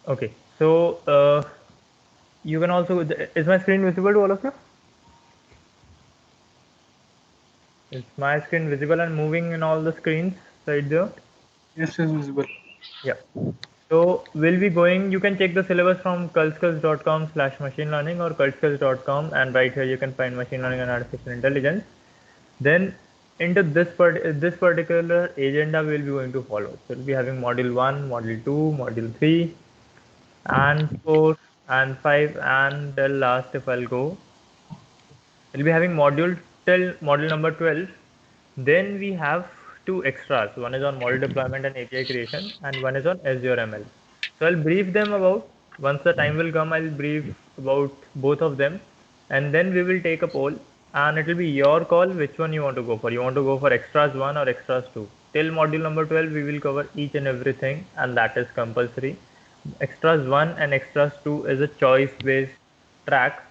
Okay, so you can also, is my screen visible to all of you? Is my screen visible and moving in all the screens right there? Yes, is visible. Yeah. So we'll be going, you can check the syllabus from cultskills.com/machine learning or cultskills.com, and right here you can find machine learning and artificial intelligence. Then into this particular agenda we'll be going to follow. So we'll be having module 1, module 2, module 3, and 4, and 5, and till last if I'll go. We'll be having module till module number 12. Then we have two extras. One is on model deployment and API creation, and one is on Azure ML. So I'll brief them about, once the time will come, I'll brief about both of them, and then we will take a poll, and it will be your call which one you want to go for. You want to go for extras 1 or extras 2. Till module number 12, we will cover each and everything, and that is compulsory. Extras 1 and extras 2 is a choice based track.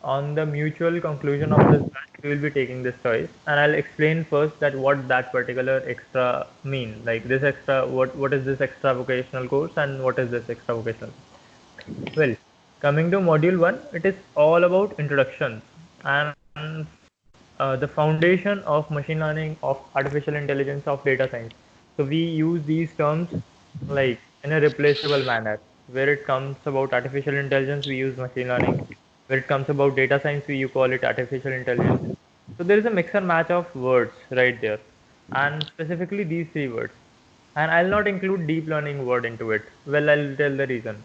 On the mutual conclusion of this batch, we will be taking this choice, and I'll explain first that what that particular extra mean. Like this extra, what is this extra vocational course, and what is this extra vocational? Well, coming to module 1, it is all about introductions and the foundation of machine learning, of artificial intelligence, of data science. So we use these terms like in a replaceable manner. Where it comes about artificial intelligence, we use machine learning. Where it comes about data science, we you call it artificial intelligence. So there is a mix and match of words right there, and specifically these three words. And I'll not include deep learning word into it. Well, I'll tell the reason.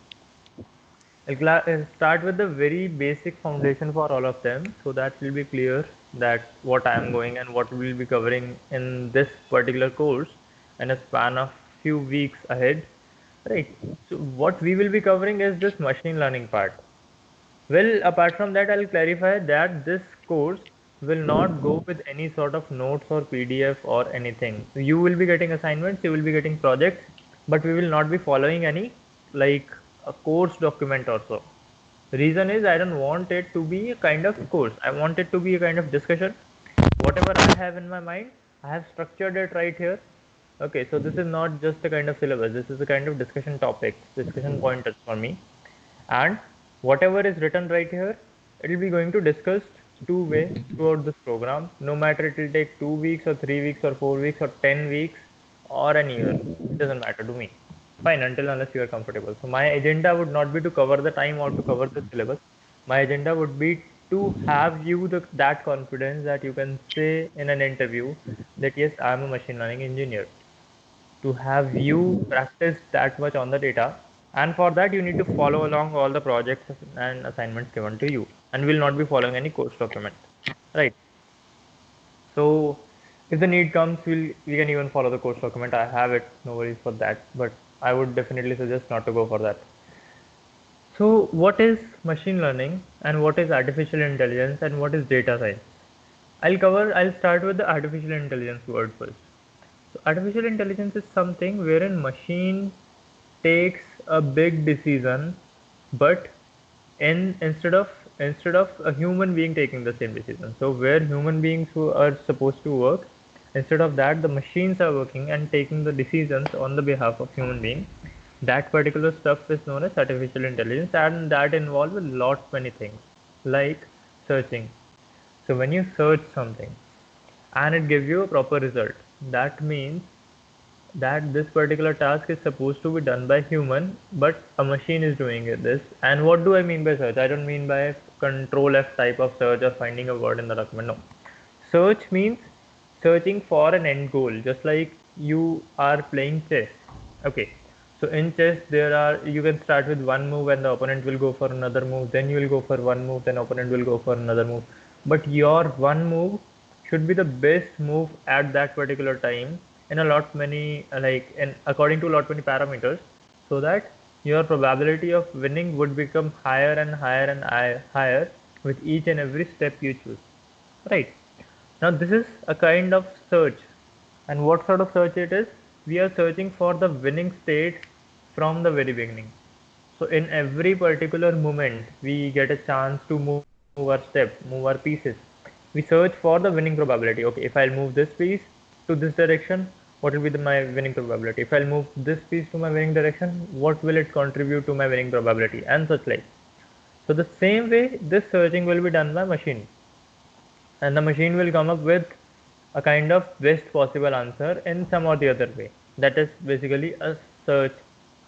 I'll start with the very basic foundation for all of them, so that will be clear that what I am going and what we'll be covering in this particular course in a span of few weeks ahead. Right. So what we will be covering is this machine learning part. Well, apart from that, I'll clarify that this course will not go with any sort of notes or PDF or anything. You will be getting assignments, you will be getting projects, but we will not be following any like a course document or so. The reason is I don't want it to be a kind of course. I want it to be a kind of discussion. Whatever I have in my mind, I have structured it right here. Okay, so this is not just a kind of syllabus. This is a kind of discussion topics, discussion pointers for me. And whatever is written right here, it will be going to discussed two-way throughout this program. No matter it will take 2 weeks or 3 weeks or 4 weeks or 10 weeks or an year. It doesn't matter to me. Fine, until unless you are comfortable. So my agenda would not be to cover the time or to cover the syllabus. My agenda would be to have you that confidence that you can say in an interview that yes, I am a machine learning engineer. To have you practice that much on the data, and for that you need to follow along all the projects and assignments given to you, and will not be following any course document, right? So if the need comes, we can even follow the course document. I have it, no worries for that, but I would definitely suggest not to go for that. So what is machine learning, and what is artificial intelligence, and what is data science? I'll start with the artificial intelligence word first. So artificial intelligence is something wherein machine takes a big decision, but instead of a human being taking the same decision. So where human beings who are supposed to work, instead of that, the machines are working and taking the decisions on the behalf of human being. That particular stuff is known as artificial intelligence, and that involves a lot many things like searching. So when you search something and it gives you a proper result, that means that this particular task is supposed to be done by human, but a machine is doing this. And what do I mean by search? I don't mean by control F type of search or finding a word in the document. No. Search means searching for an end goal, just like you are playing chess. Okay. So in chess, you can start with one move and the opponent will go for another move. Then you will go for one move, then opponent will go for another move. But your one move should be the best move at that particular time in a lot many like in according to a lot many parameters, so that your probability of winning would become higher and higher and higher with each and every step you choose, right? Now this is a kind of search. And what sort of search it is? We are searching for the winning state from the very beginning. So in every particular moment, we get a chance to move our step, move our pieces. We search for the winning probability. Okay, if I'll move this piece to this direction, what will be my winning probability? If I'll move this piece to my winning direction, what will it contribute to my winning probability, and such like. So the same way this searching will be done by machine, and the machine will come up with a kind of best possible answer in some or the other way. That is basically a search,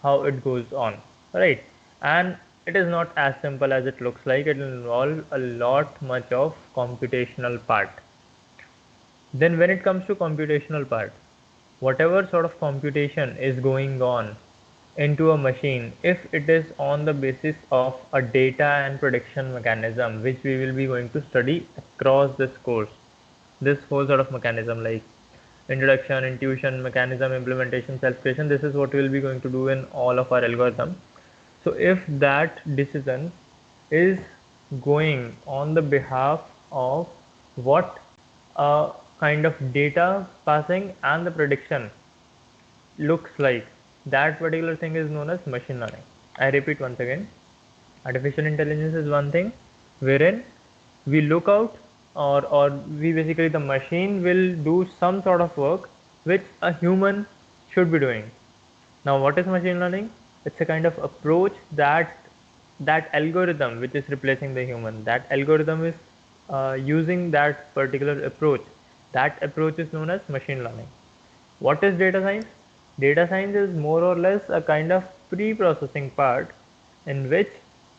how it goes on, right? And it is not as simple as it looks like. It will involve a lot much of computational part. Then when it comes to computational part, whatever sort of computation is going on into a machine, if it is on the basis of a data and prediction mechanism, which we will be going to study across this course, this whole sort of mechanism like introduction, intuition, mechanism, implementation, self-creation, this is what we will be going to do in all of our algorithms. So if that decision is going on the behalf of what a kind of data passing and the prediction looks like, that particular thing is known as machine learning. I repeat once again, artificial intelligence is one thing wherein we look out, or we basically, the machine will do some sort of work which a human should be doing. Now what is machine learning? It's a kind of approach that algorithm which is replacing the human, that algorithm is using that particular approach. That approach is known as machine learning. What is data science? Data science is more or less a kind of pre-processing part in which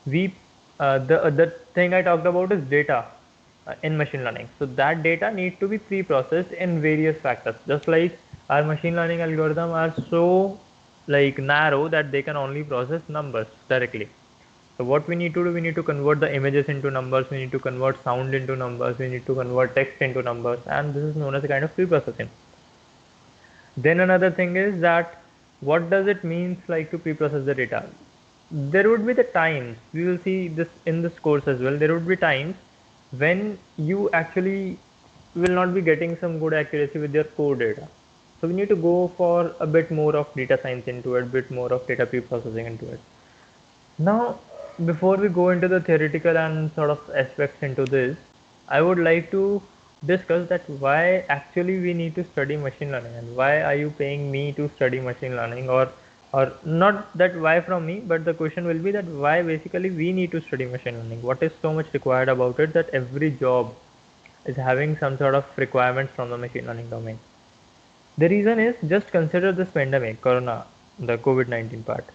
we the thing I talked about is data in machine learning. So that data need to be pre-processed in various factors. Just like our machine learning algorithm are so like narrow that they can only process numbers directly. So what we need to do, we need to convert the images into numbers, we need to convert sound into numbers, we need to convert text into numbers, and this is known as a kind of pre-processing. Then another thing is that what does it means like to pre-process the data? There would be the times, we will see this in this course as well, there would be times when you actually will not be getting some good accuracy with your core data. So we need to go for a bit more of data science into it, bit more of data pre-processing into it. Now, before we go into the theoretical and sort of aspects into this, I would like to discuss that why actually we need to study machine learning, and why are you paying me to study machine learning, or not that why from me, but the question will be that why basically we need to study machine learning. What is so much required about it that every job is having some sort of requirements from the machine learning domain? The reason is, just consider this pandemic, Corona, the COVID-19 part.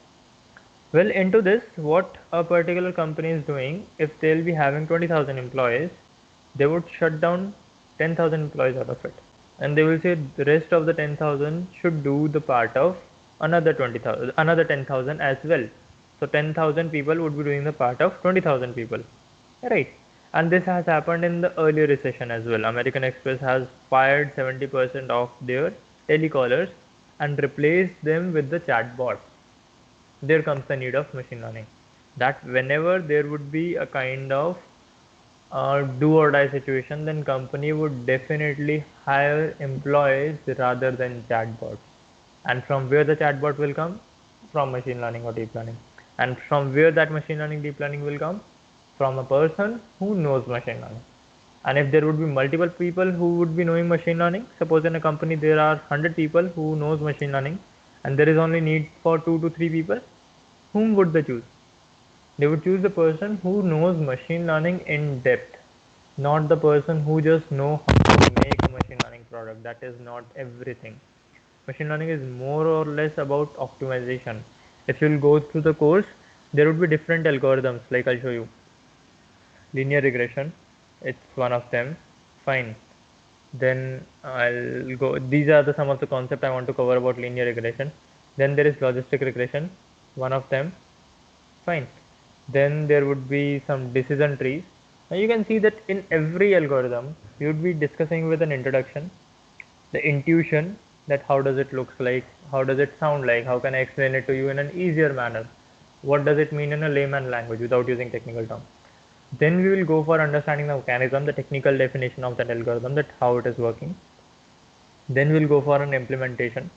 Well, into this, what a particular company is doing, if they'll be having 20,000 employees, they would shut down 10,000 employees out of it. And they will say the rest of the 10,000 should do the part of another 20,000, another 10,000 as well. So 10,000 people would be doing the part of 20,000 people. Right. And this has happened in the earlier recession as well. American Express has fired 70% of their telecallers and replaced them with the chatbots. There comes the need of machine learning, that whenever there would be a kind of do or die situation, then company would definitely hire employees rather than chatbots. And from where the chatbot will come? From machine learning or deep learning. And from where that machine learning, deep learning will come? From a person who knows machine learning. And if there would be multiple people who would be knowing machine learning, suppose in a company there are 100 people who knows machine learning, and there is only need for 2 to 3 people, whom would they choose? They would choose the person who knows machine learning in depth, not the person who just know how to make a machine learning product. That is not everything. Machine learning is more or less about optimization. If you'll go through the course, there would be different algorithms, like I'll show you. Linear regression, it's one of them. Fine. Then I'll go, these are the some of the concepts I want to cover about linear regression. Then there is logistic regression, one of them. Fine. Then there would be some decision trees. Now you can see that in every algorithm, we would be discussing with an introduction, the intuition, that how does it looks like, how does it sound like, how can I explain it to you in an easier manner, what does it mean in a layman language without using technical terms. Then we will go for understanding the mechanism, the technical definition of that algorithm, that how it is working. Then we'll go for an implementation,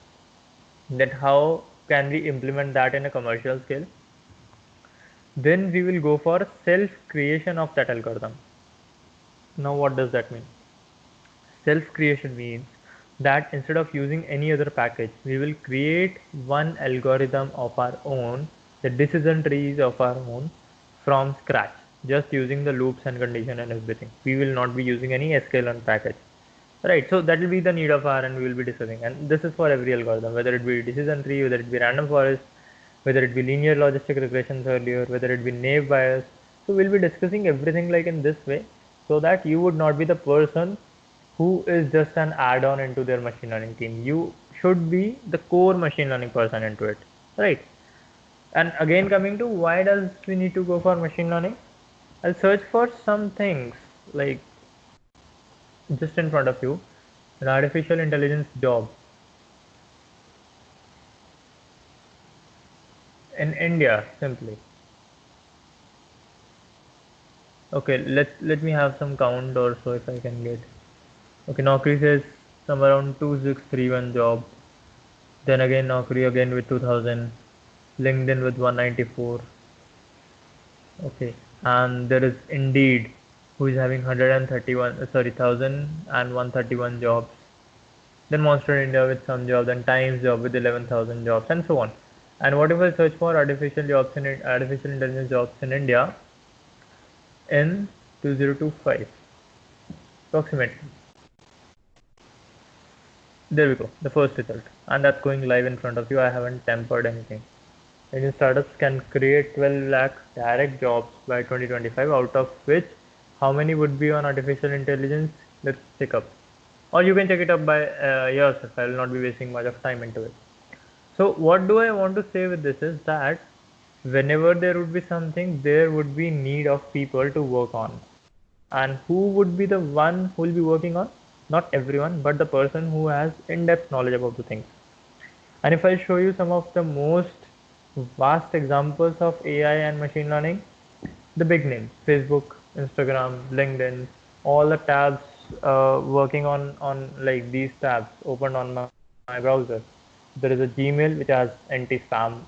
that how can we implement that in a commercial scale. Then we will go for self creation of that algorithm. Now what does that mean? Self creation means that instead of using any other package, we will create one algorithm of our own, the decision trees of our own from scratch, just using the loops and condition and everything. We will not be using any sklearn package. Right, so that will be the need of R and we will be discussing. And this is for every algorithm, whether it be decision tree, whether it be random forest, whether it be linear logistic regressions earlier, whether it be naive Bayes. So we'll be discussing everything like in this way so that you would not be the person who is just an add-on into their machine learning team. You should be the core machine learning person into it, right? And again, coming to why does we need to go for machine learning? I'll search for some things like just in front of you, an artificial intelligence job in India simply. Okay, let me have some count or so if I can get. Okay, Naukri says some around 2631 job. Then again Naukri again with 2000. LinkedIn with 194. Okay, and there is Indeed who is having 131 sorry 1131 jobs. Then Monster India with some jobs, then Times job with 11,000 jobs, and so on. And what if I search for artificial intelligence jobs in India in 2025 approximately? There we go, the first result, and that's going live in front of you. I haven't tampered anything. Indian startups can create 12 lakh direct jobs by 2025, out of which how many would be on artificial intelligence? Let's check up. Or you can check it up by yourself. I will not be wasting much of time into it. So what do I want to say with this is that whenever there would be something, there would be need of people to work on. And who would be the one who will be working on? Not everyone, but the person who has in-depth knowledge about the things. And if I show you some of the most vast examples of AI and machine learning, the big names, Facebook, Instagram, LinkedIn, all the tabs working on like these tabs opened on my browser. There is a Gmail which has anti-spam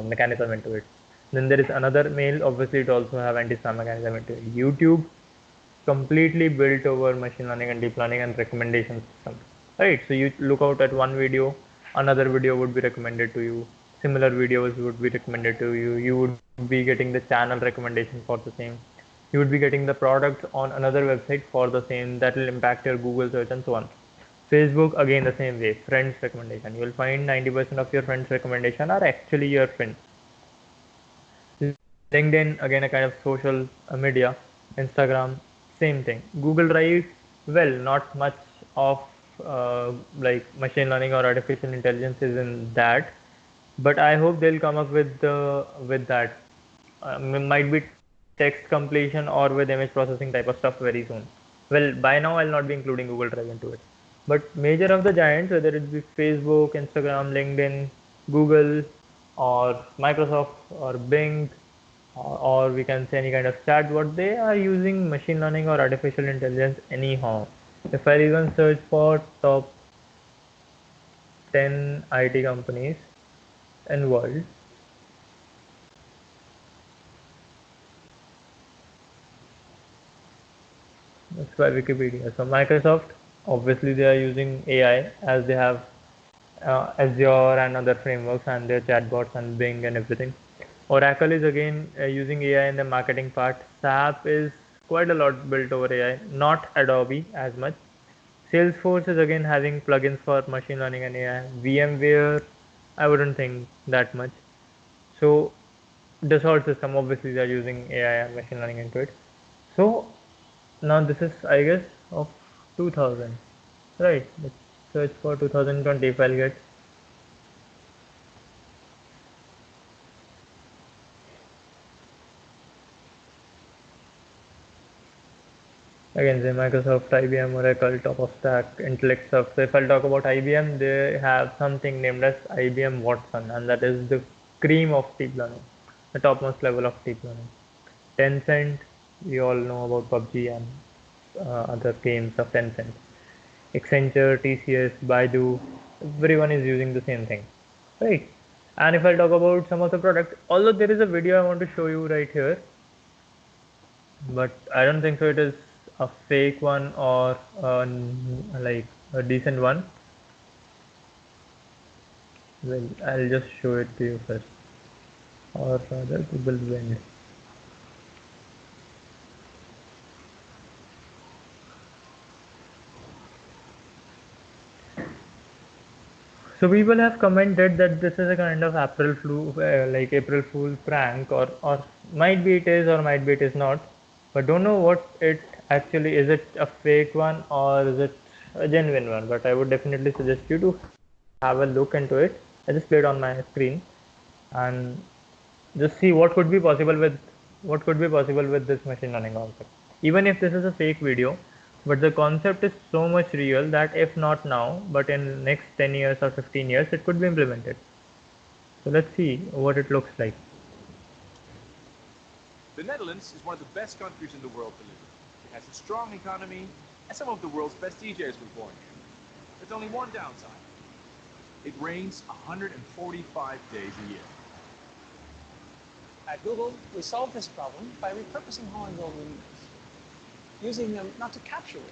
mechanism into it. Then there is another mail, obviously it also have anti-spam mechanism into it. YouTube completely built over machine learning and deep learning and recommendation system, right? So you look out at one video, another video would be recommended to you, similar videos would be recommended to you, you would be getting the channel recommendation for the same, you would be getting the products on another website for the same, that will impact your Google search and so on. Facebook again the same way, friends recommendation, you will find 90% of your friends recommendation are actually your friends. LinkedIn, again, a kind of social media. Instagram, same thing. Google Drive, well, not much of like machine learning or artificial intelligence is in that, but I hope they'll come up with that. Might be text completion or with image processing type of stuff very soon. Well, by now I'll not be including Google Drive into it. But major of the giants, whether it be Facebook, Instagram, LinkedIn, Google, or Microsoft, or Bing, or we can say any kind of chatbot, they are using machine learning or artificial intelligence anyhow. If I even search for top 10 IT companies in world, that's by Wikipedia. So Microsoft, obviously they are using AI as they have Azure and other frameworks and their chatbots and Bing and everything. Oracle is again using AI in the marketing part. SAP is quite a lot built over AI, not Adobe as much. Salesforce is again having plugins for machine learning and AI. VMware, I wouldn't think that much. So Dassault system, obviously they are using AI and machine learning into it. So now this is I guess of 2000, right? Let's search for 2020 if I'll get. Again, say Microsoft, IBM, Oracle, top of stack, intellect stuff. So if I'll talk about IBM, they have something named as IBM Watson, and that is the cream of deep learning, the topmost level of deep learning. Tencent, we all know about PUBG and other games of Tencent. Accenture, TCS, Baidu, everyone is using the same thing, right? And if I talk about some of the products, although there is a video I want to show you right here, but I don't think so it is a fake one or like a decent one. Well, I'll just show it to you first, or rather Google Blend. So people have commented that this is a kind of April Fool, like April Fool prank, or might be it is, or might be it is not, but don't know what it actually is. It a fake one or is it a genuine one? But I would definitely suggest you to have a look into it. I just played on my screen and just see what could be possible with this machine learning concept. Even if this is a fake video, but the concept is so much real that if not now, but in next 10 years or 15 years, it could be implemented. So let's see what it looks like. The Netherlands is one of the best countries in the world to live in. It has a strong economy, and some of the world's best DJs were born here. There's only one downside. It rains 145 days a year. At Google, we solved this problem by repurposing Hollandville windmills, using them not to capture wind,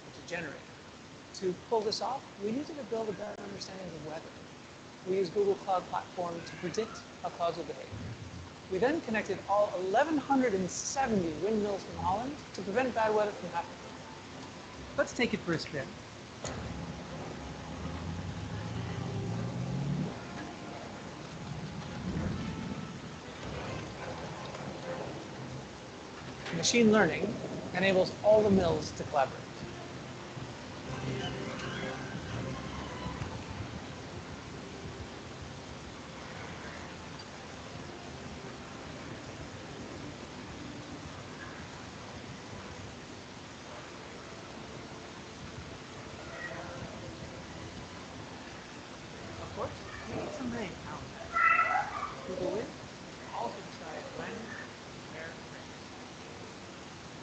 but to generate it. To pull this off, we needed to build a better understanding of weather. We used Google Cloud Platform to predict how clouds would behave. We then connected all 1,170 windmills in Holland to prevent bad weather from happening. Let's take it for a spin. Machine learning enables all the mills to collaborate. Of course, we need some rain out there. Google Wind also decides when, where it rains.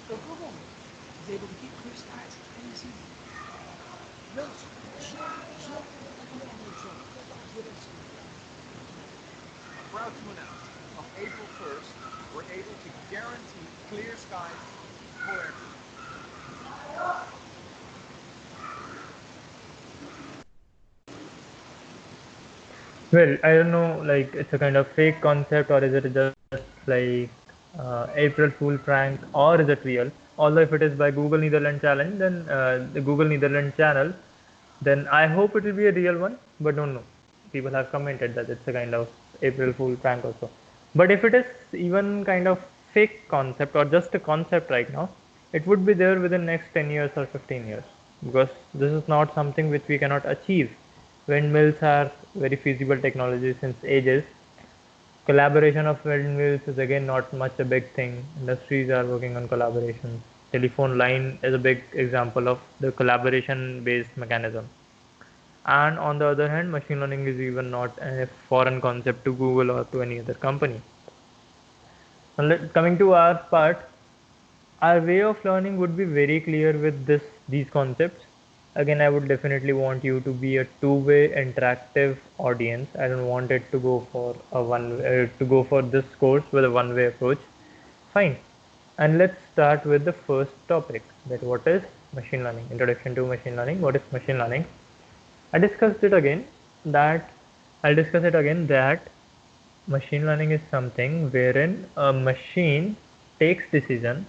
So Google is able to keep clear skies any season. I'm proud to announce, on April 1st, we're able to guarantee clear skies for everyone. Well, I don't know, like it's a kind of fake concept, or is it just like April Fool prank, or is it real? Although if it is by Google Netherlands challenge, then the Google Netherlands channel, then I hope it will be a real one. But don't know. People have commented that it's a kind of April Fool prank also. But if it is even kind of fake concept or just a concept right now, it would be there within next 10 years or 15 years, because this is not something which we cannot achieve. Windmills are very feasible technology since ages. Collaboration of windmills is again not much a big thing. Industries are working on collaboration. Telephone line is a big example of the collaboration based mechanism. And on the other hand, machine learning is even not a foreign concept to Google or to any other company. Coming to our part, our way of learning would be very clear with these concepts. Again, I would definitely want you to be a two-way interactive audience. I don't want it to go for a this course with a one-way approach. Fine. And let's start with the first topic, that what is machine learning. Introduction to machine learning. What is machine learning? I discussed it again that I'll discuss it again that machine learning is something wherein a machine takes decisions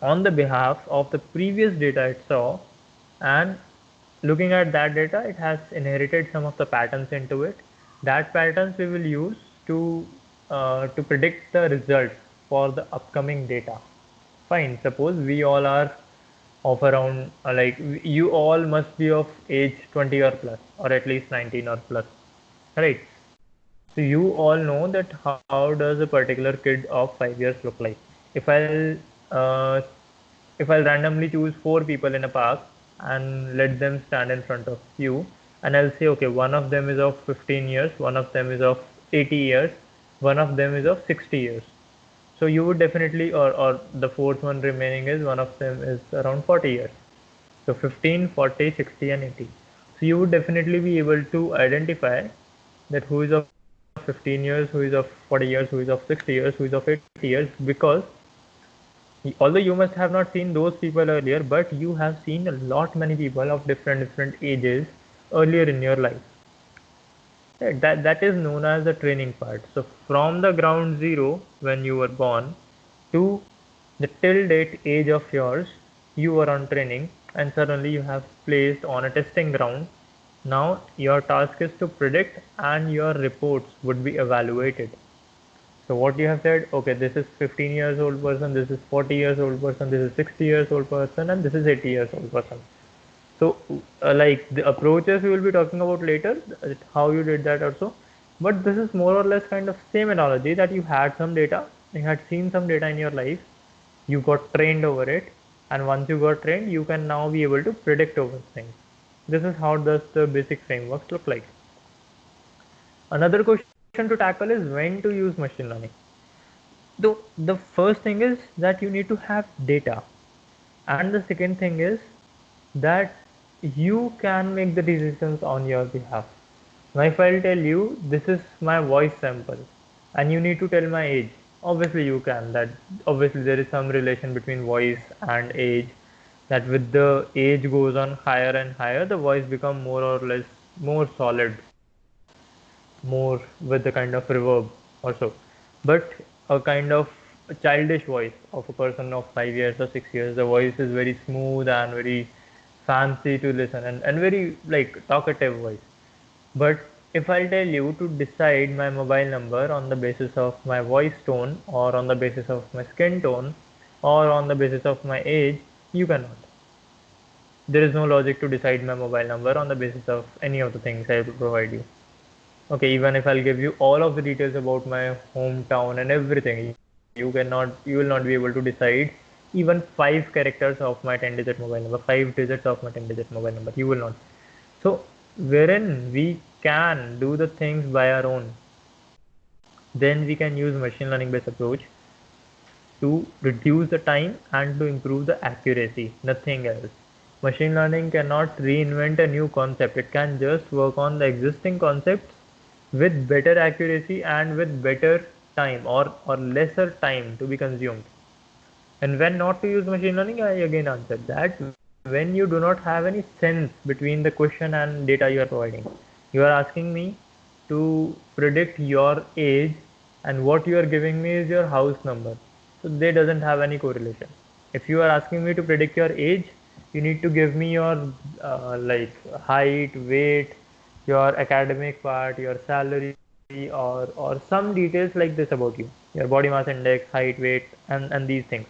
on the behalf of the previous data it saw, and looking at that data, it has inherited some of the patterns into it. That patterns we will use to predict the results for the upcoming data. Fine, suppose we all are of around like you all must be of age 20 or plus, or at least 19 or plus, right? So you all know that how does a particular kid of 5 years look like. If I'll uh, if I'll randomly choose four people in a park and let them stand in front of you, and I'll say, okay, one of them is of 15 years, one of them is of 80 years, one of them is of 60 years. So you would definitely, or the fourth one remaining is one of them is around 40 years. So 15, 40, 60 and 80. So you would definitely be able to identify that who is of 15 years, who is of 40 years, who is of 60 years, who is of 80 years, because although you must have not seen those people earlier, but you have seen a lot many people of different ages earlier in your life. That is known as the training part. So from the ground zero, when you were born, to the till date age of yours, you were on training, and suddenly you have placed on a testing ground. Now your task is to predict, and your reports would be evaluated. So what you have said, okay, this is 15 years old person, this is 40 years old person, this is 60 years old person, and this is 80 years old person. So, like the approaches we will be talking about later, how you did that also. But this is more or less kind of same analogy that you had some data, you had seen some data in your life, you got trained over it, and once you got trained, you can now be able to predict over things. This is how does the basic frameworks look like. Another question to tackle is when to use machine learning. The first thing is that you need to have data, and the second thing is that you can make the decisions on your behalf. Now if I'll tell you this is my voice sample and you need to tell my age, obviously you can. That obviously there is some relation between voice and age, that with the age goes on higher and higher, the voice become more or less more solid, more with the kind of reverb also. But a kind of childish voice of a person of 5 years or 6 years, the voice is very smooth and very fancy to listen, and very like talkative voice. But if I tell you to decide my mobile number on the basis of my voice tone, or on the basis of my skin tone, or on the basis of my age, you cannot. There is no logic to decide my mobile number on the basis of any of the things I will provide you. Okay, even if I'll give you all of the details about my hometown and everything, you will not be able to decide even 5 characters of my 10-digit mobile number, 5 digits of my 10-digit mobile number. You will not. So, wherein we can do the things by our own, then we can use machine learning based approach to reduce the time and to improve the accuracy, nothing else. Machine learning cannot reinvent a new concept, it can just work on the existing concepts with better accuracy and with better time, or lesser time to be consumed. And when not to use machine learning, I again answered that when you do not have any sense between the question and data you are providing. You are asking me to predict your age, and what you are giving me is your house number. So they doesn't have any correlation. If you are asking me to predict your age, you need to give me your like height, weight, your academic part, your salary, or some details like this about you, your body mass index, height, weight, and these things,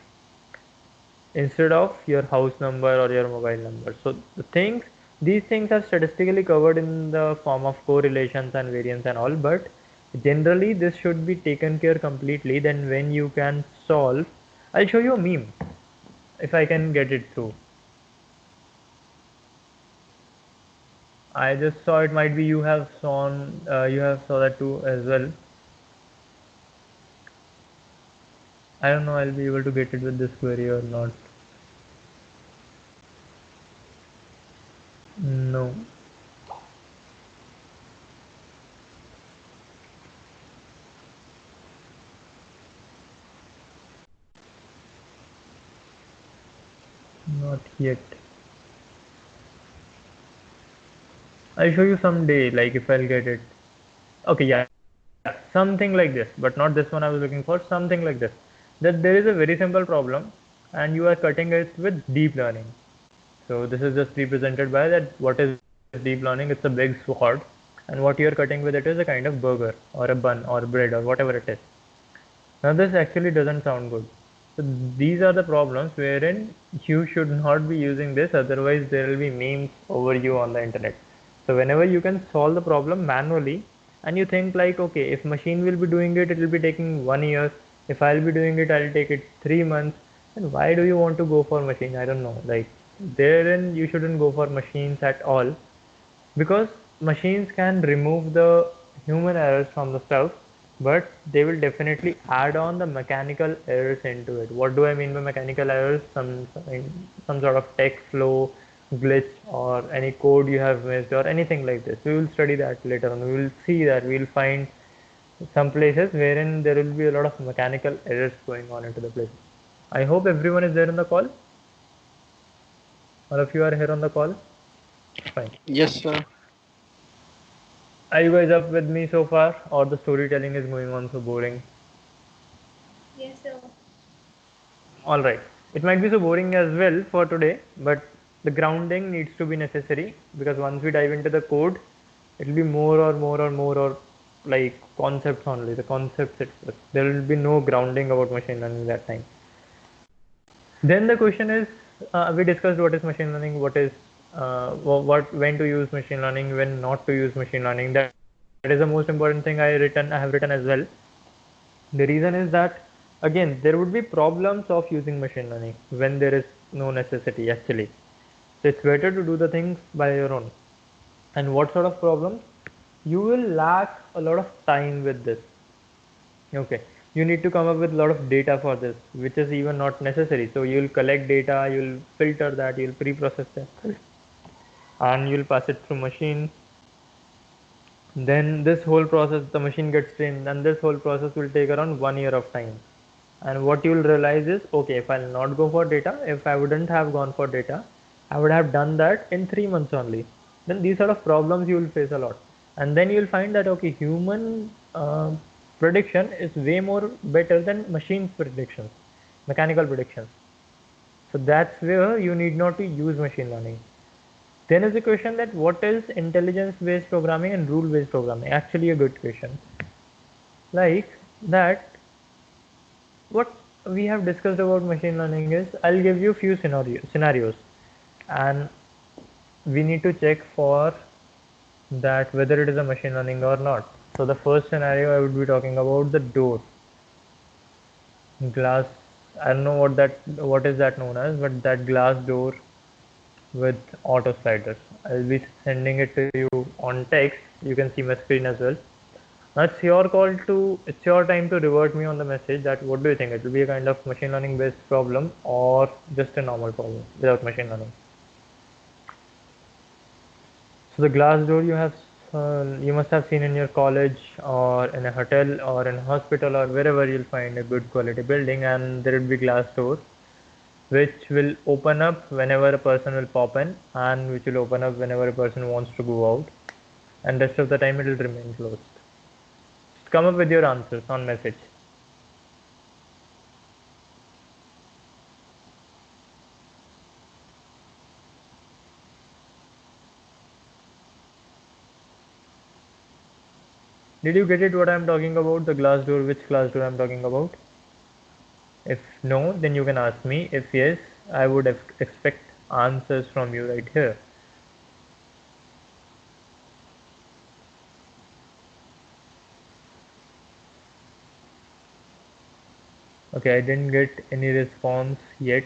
instead of your house number or your mobile number. So these things are statistically covered in the form of correlations and variance and all, but generally this should be taken care completely. Then when you can solve, I'll show you a meme if I can get it through. I just saw it, might be you have saw that too as well. I don't know I'll be able to get it with this query or not. No. Not yet. I'll show you someday, like if I'll get it. Okay, yeah, something like this, but not this one I was looking for, something like this. That there is a very simple problem and you are cutting it with deep learning. So this is just represented by that what is deep learning, it's a big sword, and what you are cutting with it is a kind of burger or a bun or bread or whatever it is. Now this actually doesn't sound good. So these are the problems wherein you should not be using this, otherwise there will be memes over you on the internet. So whenever you can solve the problem manually, and you think like, okay, if machine will be doing it, it will be taking 1 year. If I'll be doing it, I'll take it 3 months. And why do you want to go for machine? I don't know. Like therein you shouldn't go for machines at all, because machines can remove the human errors from the stuff, but they will definitely add on the mechanical errors into it. What do I mean by mechanical errors? Some sort of text flow glitch, or any code you have missed, or anything like this. We will study that later on. We will see that we will find some places wherein there will be a lot of mechanical errors going on into the place. I hope everyone is there on the call. All of you are here on the call. Fine. Yes, sir. Are you guys up with me so far, or the storytelling is going on so boring? Yes, sir. All right. It might be so boring as well for today, but the grounding needs to be necessary because once we dive into the code, it will be more or like concepts only. The concepts itself. There will be no grounding about machine learning that time. Then the question is, we discussed what is machine learning, what is what when to use machine learning, when not to use machine learning. That is the most important thing I have written as well. The reason is that again there would be problems of using machine learning when there is no necessity actually. So it's better to do the things by your own. And what sort of problems? You will lack a lot of time with this. Okay, you need to come up with a lot of data for this, which is even not necessary. So you'll collect data, you'll filter that, you'll pre-process that, and you'll pass it through machine. Then this whole process, the machine gets trained, and this whole process will take around 1 year of time. And what you'll realize is, okay, if I'll not go for data, if I wouldn't have gone for data, I would have done that in 3 months only. Then these sort of problems you will face a lot. And then you'll find that, okay, human prediction is way more better than machine predictions, mechanical predictions. So that's where you need not to use machine learning. Then is the question that what is intelligence based programming and rule based programming? Actually a good question. Like that, what we have discussed about machine learning is I'll give you few scenarios and we need to check for that whether it is a machine learning or not. So the first scenario I would be talking about the door glass. I don't know what is that known as, but that glass door with auto sliders. I'll be sending it to you on text. You can see my screen as well. Now it's your time to revert me on the message that what do you think? It will be a kind of machine learning based problem or just a normal problem without machine learning. So the glass door you must have seen in your college or in a hotel or in a hospital or wherever you'll find a good quality building, and there will be glass door which will open up whenever a person will pop in and which will open up whenever a person wants to go out, and rest of the time it will remain closed. Just come up with your answers on message. Did you get it what I'm talking about? The glass door, which glass door I'm talking about? If no, then you can ask me. If yes, I would expect answers from you right here. Okay, I didn't get any response yet.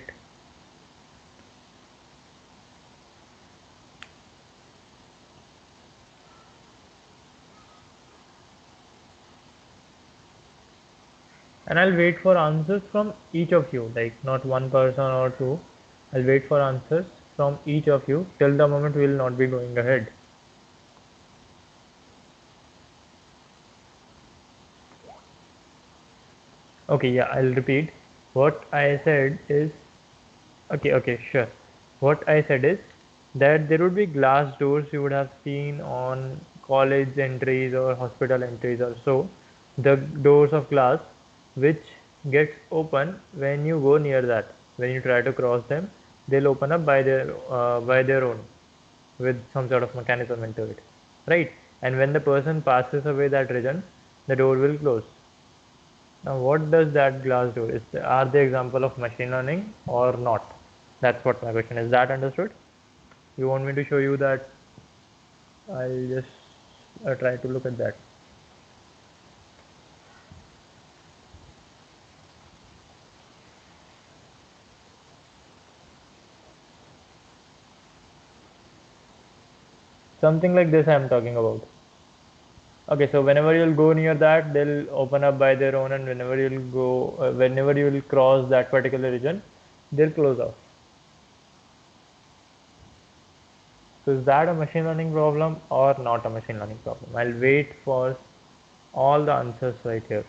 And I'll wait for answers from each of you, like not one person or two. I'll wait for answers from each of you till the moment we will not be going ahead. Okay, yeah, I'll repeat. What I said is, okay, sure. What I said is that there would be glass doors you would have seen on college entries or hospital entries or so. The doors of glass which gets open when you go near that. When you try to cross them, they'll open up by their own with some sort of mechanism into it, right? And when the person passes away that region, the door will close. Now, what does that glass do? Are they example of machine learning or not? That's what my question is. That understood? You want me to show you that? I'll just try to look at that. Something like this I'm talking about. Okay, so whenever you'll go near that, they'll open up by their own, and whenever you'll cross that particular region, they'll close off. So is that a machine learning problem or not a machine learning problem? I'll wait for all the answers right here.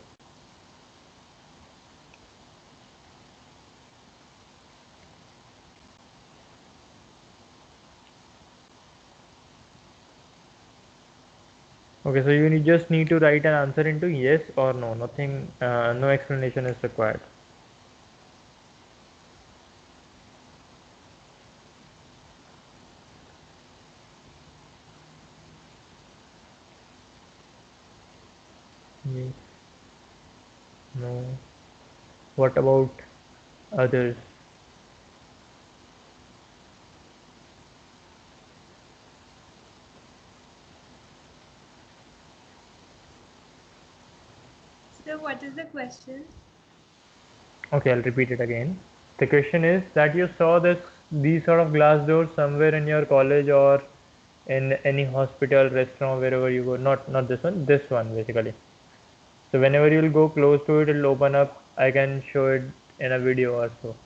Okay, so you just need to write an answer into yes or no. Nothing, no explanation is required. Yes, no. What about others? So what is the question? Okay, I'll repeat it again. The question is that you saw these sort of glass doors somewhere in your college or in any hospital, restaurant, wherever you go. Not this one basically. So whenever you'll go close to it, it'll open up. I can show it in a video or so.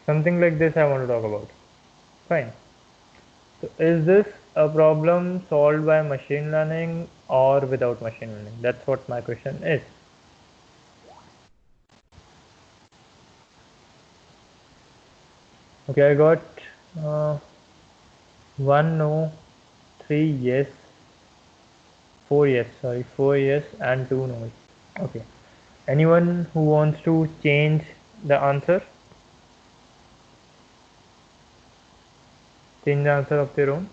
Something like this I want to talk about. Fine. So is this a problem solved by machine learning or without machine learning? That's what my question is. Okay, I got uh, one no, three yes, four yes and two no's. Okay. Anyone who wants to change the answer? Change the answer of their own?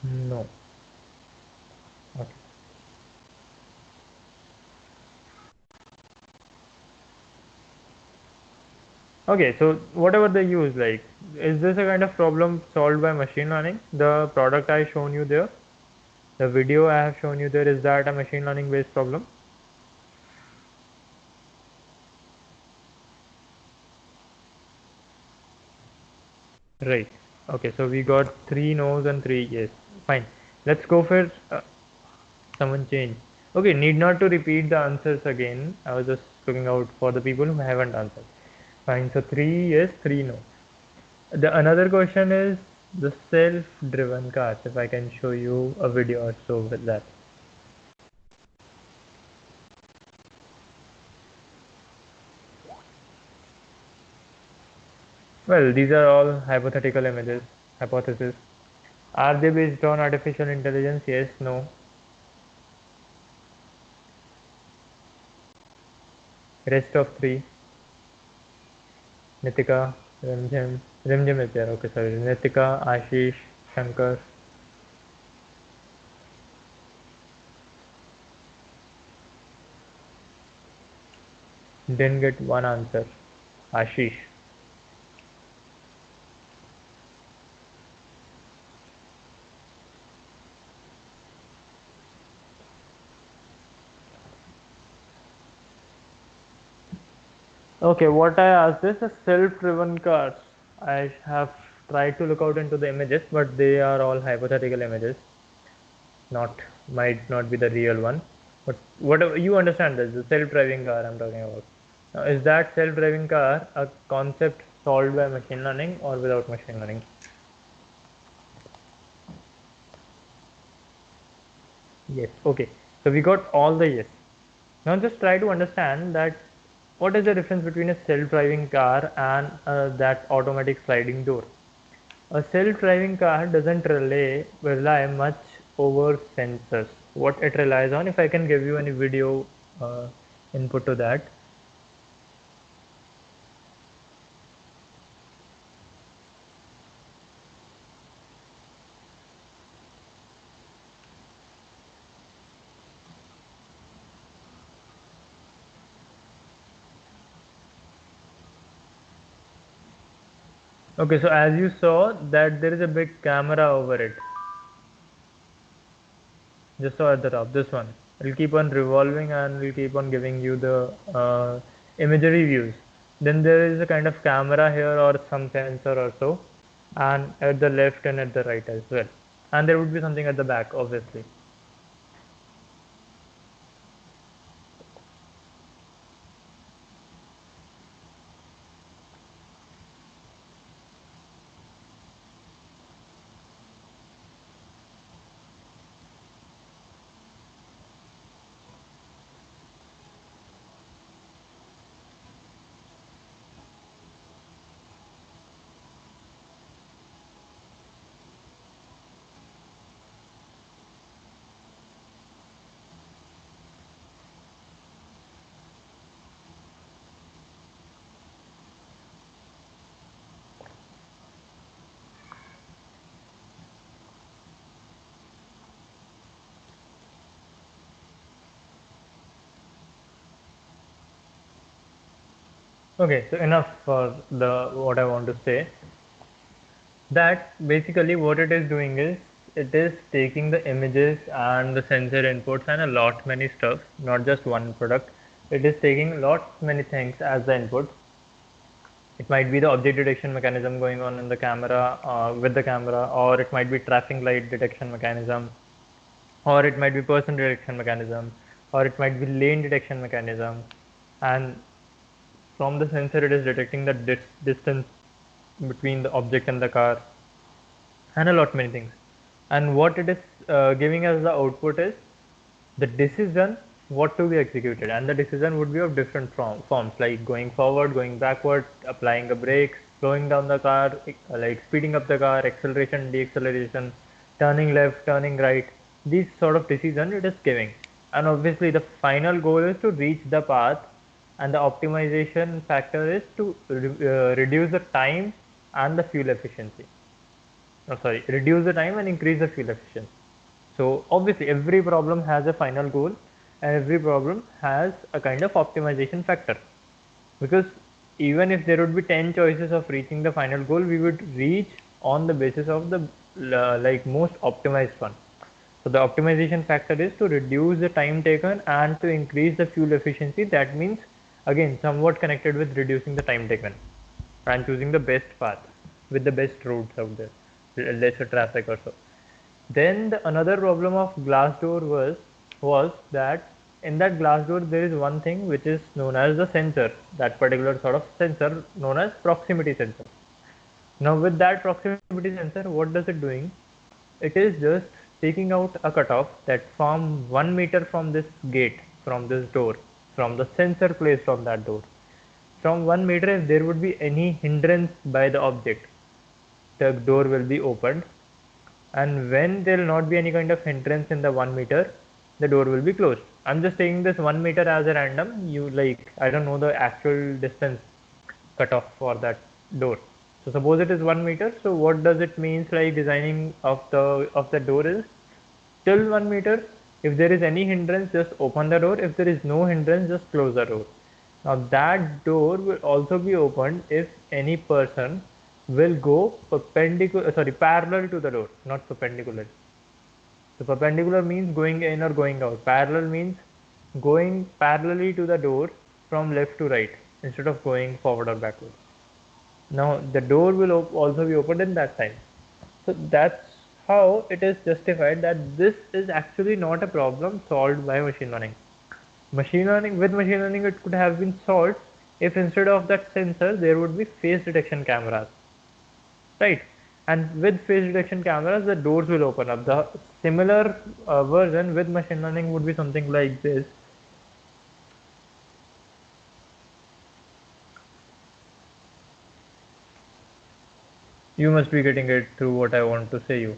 No. Okay. Okay, so whatever they use, like, is this a kind of problem solved by machine learning? The product I shown you there, the video I have shown you there, is that a machine learning based problem? Right. Okay, so we got three no's and three yes. Fine. Let's go for someone change. Okay, need not to repeat the answers again. I was just looking out for the people who haven't answered. Fine. So three yes, three no. The another question is the self-driven cars. If I can show you a video or so with that. Well, these are all hypothetical images, hypotheses. Are they based on artificial intelligence? Yes, no. Rest of three. Nitika, Rimjim is there. Okay, sorry. Nitika, Ashish, Shankar. Didn't get one answer. Ashish. Okay, what I asked is a self-driven cars. I have tried to look out into the images, but they are all hypothetical images. Not might not be the real one. But whatever you understand this, the self-driving car I'm talking about. Now, is that self-driving car a concept solved by machine learning or without machine learning? Yes. Okay. So we got all the yes. Now just try to understand that what is the difference between a self-driving car and that automatic sliding door. A self-driving car doesn't rely much over sensors. What it relies on, if I can give you any video input to that. Okay, so as you saw that there is a big camera over it. Just saw at the top, this one. It'll keep on revolving and will keep on giving you the imagery views. Then there is a kind of camera here or some sensor or so, and at the left and at the right as well. And there would be something at the back, obviously. Okay, so enough for the what I want to say. That basically what it is doing is it is taking the images and the sensor inputs and a lot many stuff, not just one product. It is taking lot many things as the input. It might be the object detection mechanism going on in the camera with the camera, or it might be traffic light detection mechanism, or it might be person detection mechanism, or it might be lane detection mechanism, and from the sensor it is detecting the distance between the object and the car, and a lot many things. And what it is giving us the output is the decision what to be executed, and the decision would be of different forms, like going forward, going backward, applying a brake, slowing down the car, like speeding up the car, acceleration, deacceleration, turning left, turning right. These sort of decision it is giving, and obviously the final goal is to reach the path, and the optimization factor is to reduce the time and the fuel efficiency. Oh, sorry, reduce the time and increase the fuel efficiency. So obviously every problem has a final goal, and every problem has a kind of optimization factor, because even if there would be 10 choices of reaching the final goal, we would reach on the basis of the like most optimized one. So the optimization factor is to reduce the time taken and to increase the fuel efficiency. That means again somewhat connected with reducing the time taken and choosing the best path with the best routes out there, lesser traffic or so. Then the another problem of Glassdoor was that in that Glassdoor there is one thing which is known as the sensor, that particular sort of sensor known as proximity sensor. Now with that proximity sensor, what does it doing? It is just taking out a cutoff that from 1 meter from this gate, from this door, from the sensor placed on that door. From 1 meter, if there would be any hindrance by the object, the door will be opened, and when there will not be any kind of hindrance in the 1 meter, the door will be closed. I'm just taking this 1 meter as a random. You like I don't know the actual distance cutoff for that door. So suppose it is 1 meter. So what does it means like designing of the door is till 1 meter. If there is any hindrance, just open the door. If there is no hindrance, just close the door. Now that door will also be opened if any person will go parallel to the door, not perpendicular. So perpendicular means going in or going out. Parallel means going parallelly to the door from left to right instead of going forward or backward. Now the door will also be opened in that time. So that's how it is justified that this is actually not a problem solved by machine learning. Machine learning it could have been solved if instead of that sensor there would be face detection cameras, right? And with face detection cameras the doors will open up. The similar version with machine learning would be something like this. You must be getting it through what I want to say you.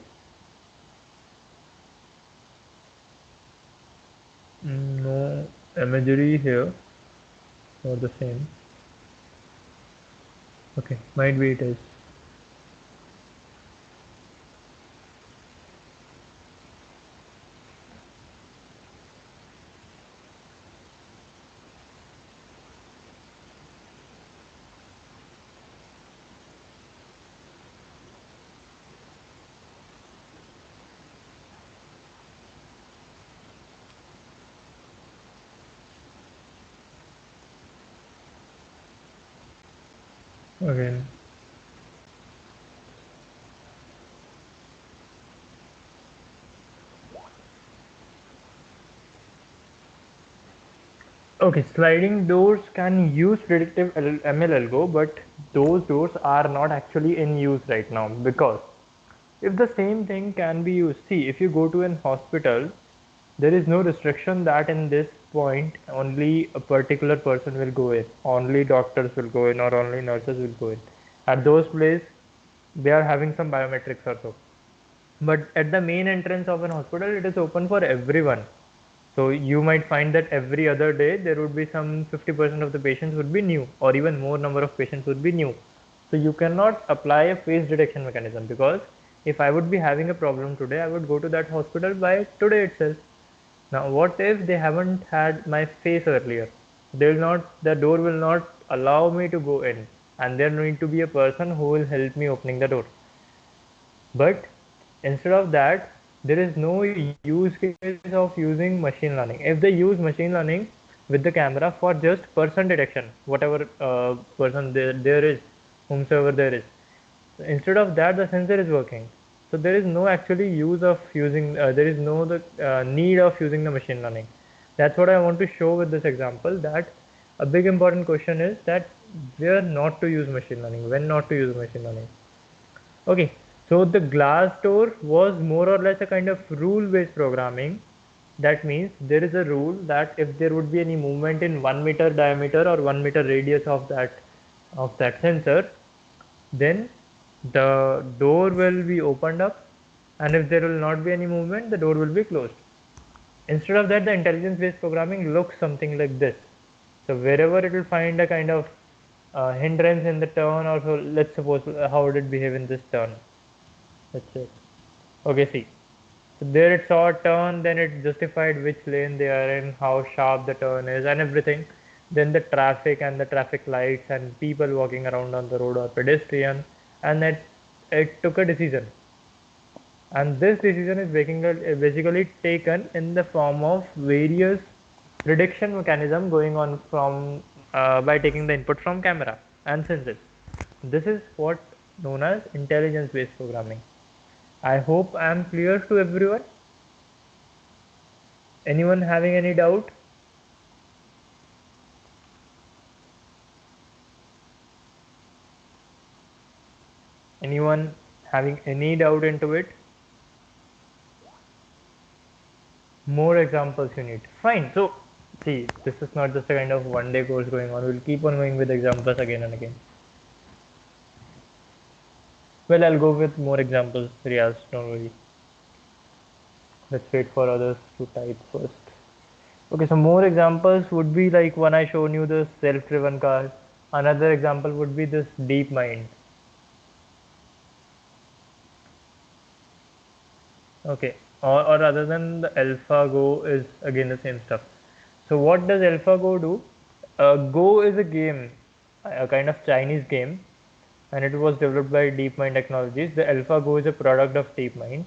No imagery here or the same. Okay, might be it is. Again. Okay, sliding doors can use predictive ML algo, but those doors are not actually in use right now, because if the same thing can be used, see, if you go to an hospital, there is no restriction that in this point only a particular person will go in, only doctors will go in, or only nurses will go in. At those places, they are having some biometrics or so. But at the main entrance of an hospital, it is open for everyone. So you might find that every other day there would be some 50% of the patients would be new, or even more number of patients would be new. So you cannot apply a face detection mechanism, because if I would be having a problem today, I would go to that hospital by today itself. Now what if they haven't had my face earlier? They will not, the door will not allow me to go in, and there need to be a person who will help me opening the door. But instead of that, there is no use case of using machine learning. If they use machine learning with the camera for just person detection, whatever person there is, whomsoever there is, instead of that, the sensor is working. So there is no actually use of using. There is no the need of using the machine learning. That's what I want to show with this example. That a big important question is that where not to use machine learning, when not to use machine learning. Okay, so the Glassdoor was more or less a kind of rule-based programming. That means there is a rule that if there would be any movement in 1 meter diameter or 1 meter radius of that sensor, then the door will be opened up, and if there will not be any movement, the door will be closed. Instead of that, the intelligence-based programming looks something like this. So wherever it will find a kind of hindrance in the turn, or so let's suppose how would it behave in this turn. Let's say, okay, see. So there it saw a turn, then it justified which lane they are in, how sharp the turn is, and everything. Then the traffic and the traffic lights and people walking around on the road or pedestrian, and it took a decision. And this decision is basically taken in the form of various prediction mechanism going on from by taking the input from camera and sensors. This is what known as intelligence based programming. I hope I am clear to everyone. Anyone having any doubt? Anyone having any doubt into it? More examples you need. Fine. So, see, this is not just a kind of 1 day course going on. We'll keep on going with examples again and again. Well, I'll go with more examples, Riaz, don't worry. Let's wait for others to type first. Okay, so more examples would be like when I shown you the self-driven car. Another example would be this DeepMind. Okay, or other than the AlphaGo is again the same stuff. So what does AlphaGo do? Go is a game, a kind of Chinese game, and it was developed by DeepMind Technologies. The AlphaGo is a product of DeepMind.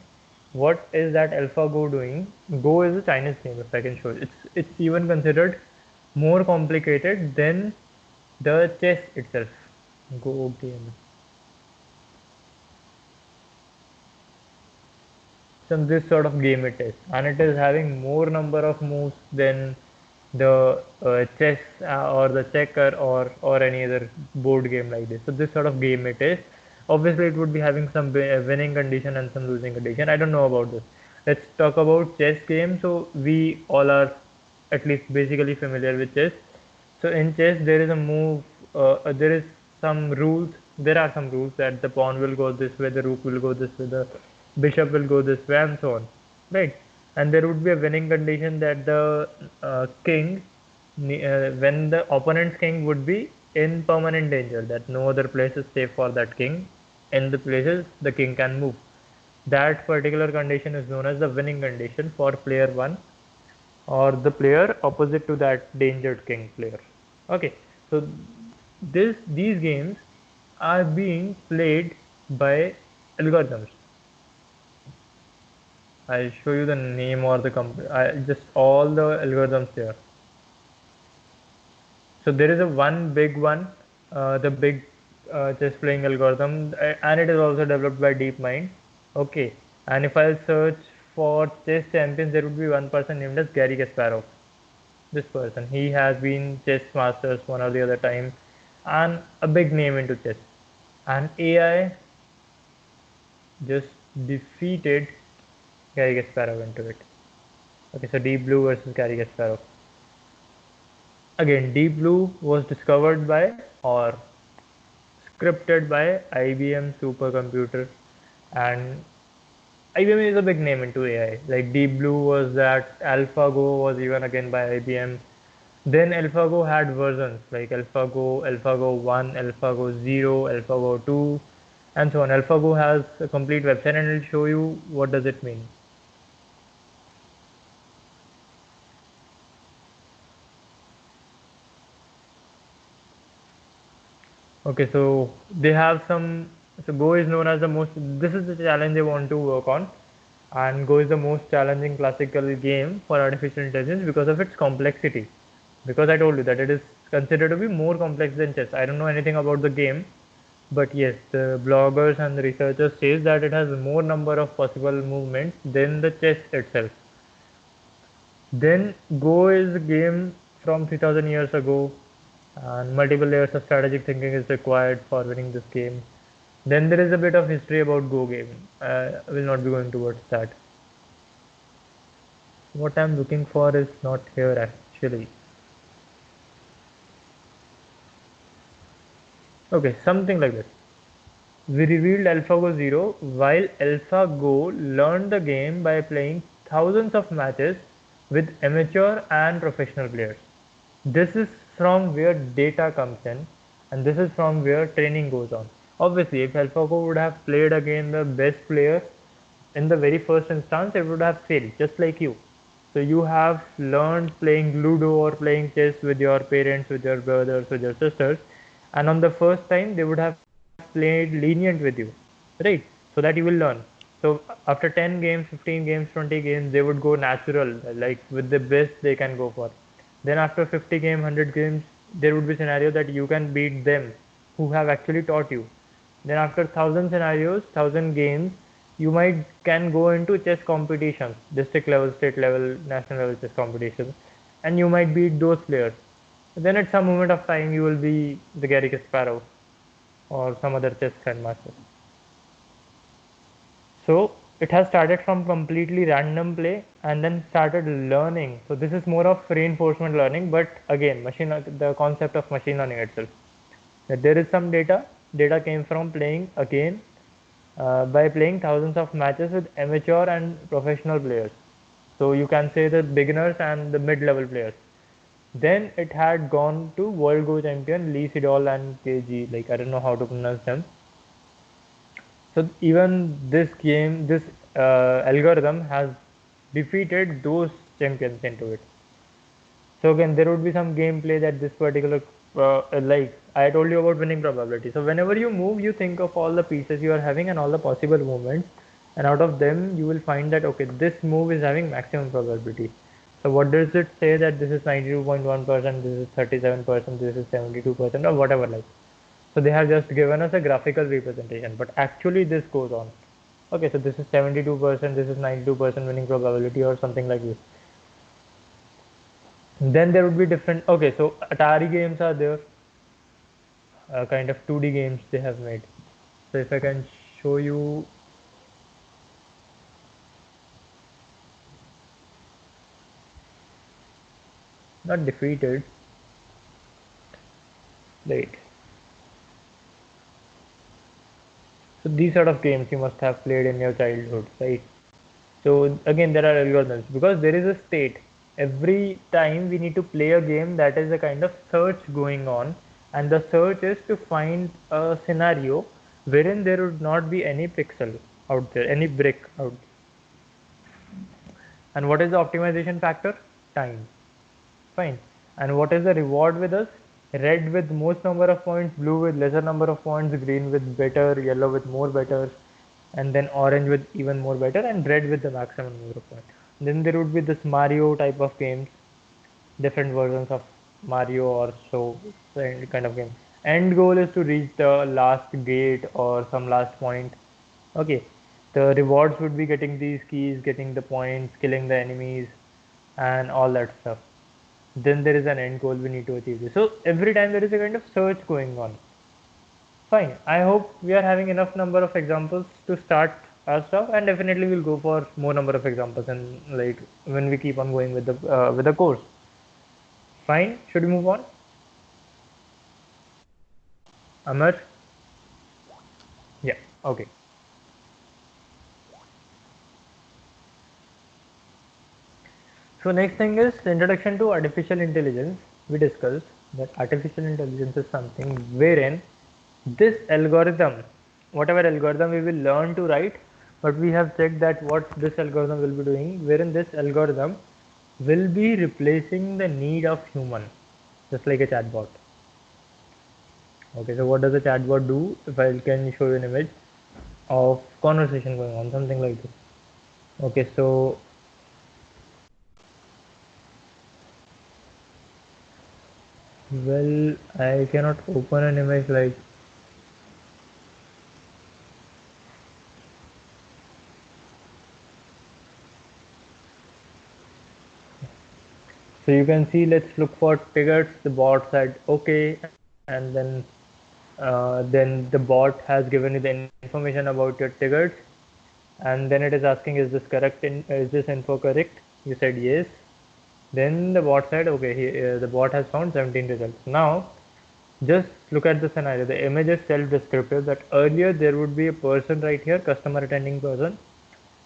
What is that AlphaGo doing? Go is a Chinese game, if I can show you. It's even considered more complicated than the chess itself. Go game. Some this sort of game it is, and it is having more number of moves than the chess or the checker or any other board game like this. So this sort of game it is. Obviously it would be having some winning condition and some losing condition. I don't know about this. Let's talk about chess game. So we all are at least basically familiar with chess. So in chess there is a move, there is some rules. There are some rules that the pawn will go this way, the rook will go this way, the bishop will go this way, and so on, right? And there would be a winning condition that the king, when the opponent's king would be in permanent danger, that no other place is safe for that king. In the places the king can move. That particular condition is known as the winning condition for player 1 or the player opposite to that dangered king player. Okay, so these games are being played by algorithms. I'll show you the name or the company. Just all the algorithms there. So there is a one big one, the big chess playing algorithm, and it is also developed by DeepMind. Okay, and if I search for chess champions, there would be one person named as Gary Kasparov. This person, he has been chess masters one or the other time, and a big name into chess. And AI just defeated Gary Kasparov into it. Okay, so Deep Blue versus Gary Kasparov. Again, Deep Blue was discovered by or scripted by IBM supercomputer, and IBM is a big name into AI. Like Deep Blue was that, AlphaGo was even again by IBM. Then AlphaGo had versions like AlphaGo, AlphaGo 1, AlphaGo 0, AlphaGo 2, and so on. AlphaGo has a complete website, and it'll show you what does it mean. Okay, so they have some. So Go is known as the most. This is the challenge they want to work on, and Go is the most challenging classical game for artificial intelligence because of its complexity. Because I told you that it is considered to be more complex than chess. I don't know anything about the game, but yes, the bloggers and the researchers says that it has more number of possible movements than the chess itself. Then Go is a game from 3000 years ago, and multiple layers of strategic thinking is required for winning this game. Then there is a bit of history about Go game. I will not be going towards that. What I'm looking for is not here actually. Okay, something like this. We revealed AlphaGo Zero while AlphaGo learned the game by playing thousands of matches with amateur and professional players. This is from where data comes in, and this is from where training goes on. Obviously, if AlphaGo would have played against the best player in the very first instance, it would have failed, just like you. So you have learned playing Ludo or playing chess with your parents, with your brothers, with your sisters, and on the first time they would have played lenient with you, right? So that you will learn. So after 10 games, 15 games, 20 games, they would go natural, like with the best they can go for. Then after 50 games, 100 games, there would be scenario that you can beat them who have actually taught you. Then after 1000 scenarios, 1000 games, you might can go into chess competitions, district level, state level, national level chess competitions, and you might beat those players. Then at some moment of time, you will be the Gary Kasparov or some other chess grandmaster. So it has started from completely random play and then started learning. So this is more of reinforcement learning, but again, the concept of machine learning itself. That there is some data came from playing again by playing thousands of matches with amateur and professional players. So you can say the beginners and the mid-level players. Then it had gone to World Go champion Lee Sedol and KG. Like I don't know how to pronounce them. So even this algorithm has defeated those champions into it. So again, there would be some gameplay that this particular, like I told you about winning probability. So whenever you move, you think of all the pieces you are having and all the possible movements, and out of them, you will find that okay, this move is having maximum probability. So what does it say that this is 92.1%, this is 37%, this is 72%, or whatever like. So they have just given us a graphical representation, but actually this goes on. Okay, so this is 72%, this is 92% winning probability, or something like this. Then there would be different. Okay, so Atari games are there, kind of 2D games they have made. So if I can show you, not defeated, wait. So these sort of games you must have played in your childhood, right? So again, there are algorithms because there is a state. Every time we need to play a game, that is a kind of search going on, and the search is to find a scenario wherein there would not be any pixel out there, any brick out. And what is the optimization factor? Time. Fine. And what is the reward with us? Red with most number of points, blue with lesser number of points, green with better, yellow with more better, and then orange with even more better, and red with the maximum number of points. Then there would be this Mario type of games, different versions of Mario or so kind of game. End goal is to reach the last gate or some last point. Okay, the rewards would be getting these keys, getting the points, killing the enemies, and all that stuff. Then there is an end goal we need to achieve this. So every time there is a kind of search going on. Fine. I hope we are having enough number of examples to start our stuff, and definitely we'll go for more number of examples and like when we keep on going with the course. Fine. Should we move on? Amar? Yeah. Okay. So next thing is introduction to artificial intelligence. We discussed that artificial intelligence is something wherein this algorithm, whatever algorithm we will learn to write, but we have checked that what this algorithm will be doing, wherein this algorithm will be replacing the need of human, just like a chatbot. Okay, so what does the chatbot do? If I can show you an image of conversation going on, something like this. Okay, so well, I cannot open an image like. So you can see, let's look for tickets. The bot said okay, and then the bot has given you the information about your tickets, and then it is asking, is this correct? Is this info correct? You said yes. Then the bot said okay. The bot has found 17 results. Now, just look at the scenario. The image is self-descriptive. That earlier there would be a person right here, customer attending person,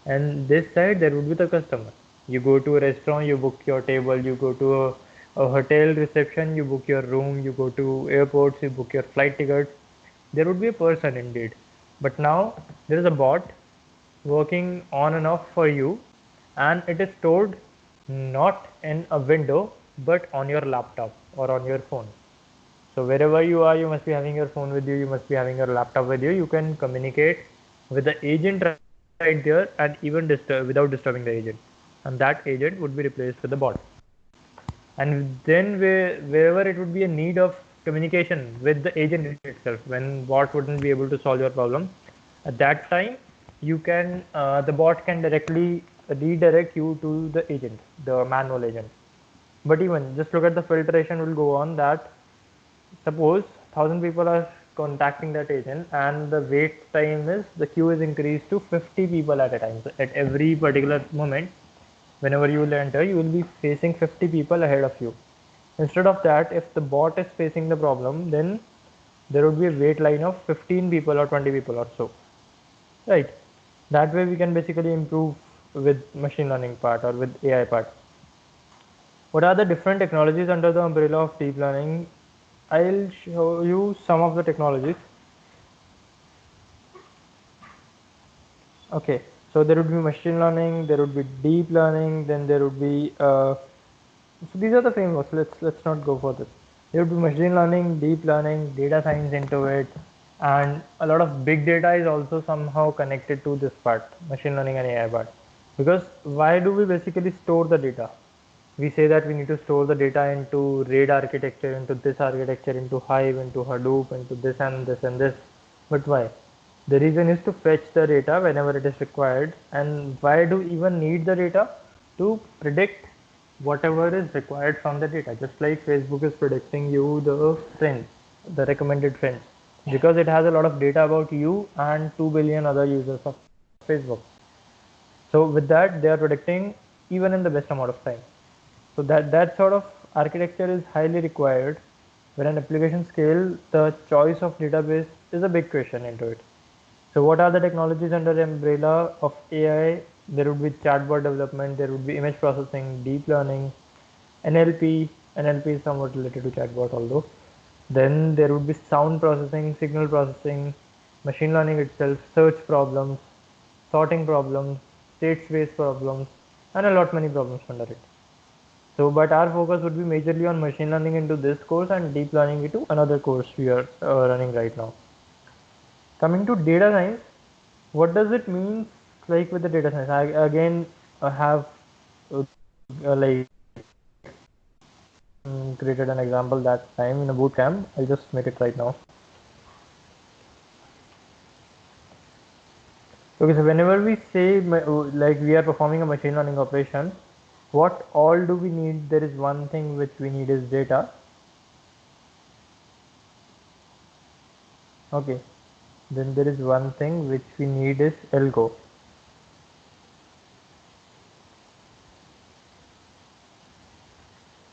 and this side there would be the customer. You go to a restaurant, you book your table. You go to a hotel reception, you book your room. You go to airports, you book your flight tickets. There would be a person indeed, but now there is a bot working on and off for you, and it is stored not in a window but on your laptop or on your phone. So wherever you are, you must be having your phone with you, you must be having your laptop with you. You can communicate with the agent right there and even without disturbing the agent. And that agent would be replaced with the bot. And then wherever it would be a need of communication with the agent itself, when bot wouldn't be able to solve your problem, at that time the bot can directly redirect you to the agent, the manual agent. But even just look at the filtration will go on that. Suppose 1,000 people are contacting that agent, and the wait time is the queue is increased to 50 people at a time. So at every particular moment, whenever you will enter, you will be facing 50 people ahead of you. Instead of that, if the bot is facing the problem, then there would be a wait line of 15 people or 20 people or so. Right. That way we can basically improve with machine learning part or with AI part. What are the different technologies under the umbrella of deep learning? I'll show you some of the technologies. Okay, so there would be machine learning, there would be deep learning, then there would be so these are the frameworks. Let's not go for this. There would be machine learning, deep learning, data science into it, and a lot of big data is also somehow connected to this part, machine learning and AI part. Because why do we basically store the data? We say that we need to store the data into RAID architecture, into this architecture, into Hive, into Hadoop, into this and this and this. But why? The reason is to fetch the data whenever it is required. And why do we even need the data? To predict whatever is required from the data. Just like Facebook is predicting you the friends, the recommended friends, because it has a lot of data about you and 2 billion other users of Facebook. So with that, they are predicting even in the best amount of time. So that sort of architecture is highly required. When an application scale, the choice of database is a big question into it. So what are the technologies under the umbrella of AI? There would be chatbot development, there would be image processing, deep learning, NLP. NLP is somewhat related to chatbot although. Then there would be sound processing, signal processing, machine learning itself, search problems, sorting problems, state space problems, and a lot many problems under it. So, but our focus would be majorly on machine learning into this course and deep learning into another course we are running right now. Coming to data science, what does it mean like with the data science? I again have like created an example that time in a boot camp. I'll just make it right now. Okay, so whenever we say like we are performing a machine learning operation, what all do we need? There is one thing which we need is data. Okay, then there is one thing which we need is algo.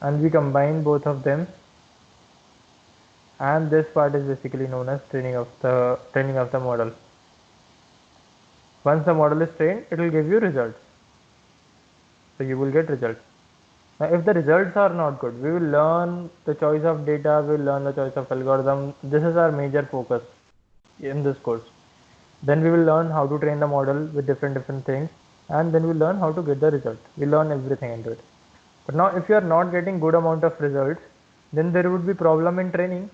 And we combine both of them, and this part is basically known as training of the model. Once the model is trained, it will give you results. So you will get results. Now if the results are not good, we will learn the choice of data, we will learn the choice of algorithm. This is our major focus in this course. Then we will learn how to train the model with different things, and then we learn how to get the result. We learn everything into it. But now if you are not getting good amount of results, then there would be problem in training,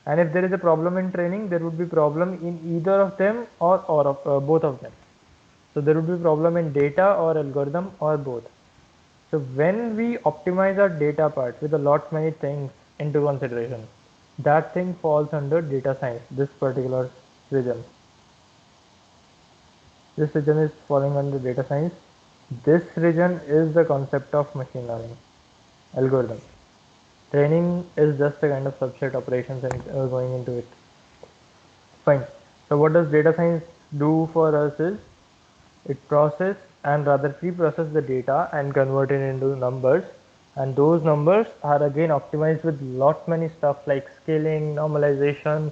And if there is a problem in training, there would be problem in either of them or of both of them. So there would be problem in data or algorithm or both. So when we optimize our data part with a lot many things into consideration, that thing falls under data science, this particular region. This region is falling under data science. This region is the concept of machine learning algorithm. Training is just a kind of subset operations and going into it. Fine. So what does data science do for us is it process and rather pre-process the data and convert it into numbers, and those numbers are again optimized with lot many stuff like scaling, normalization,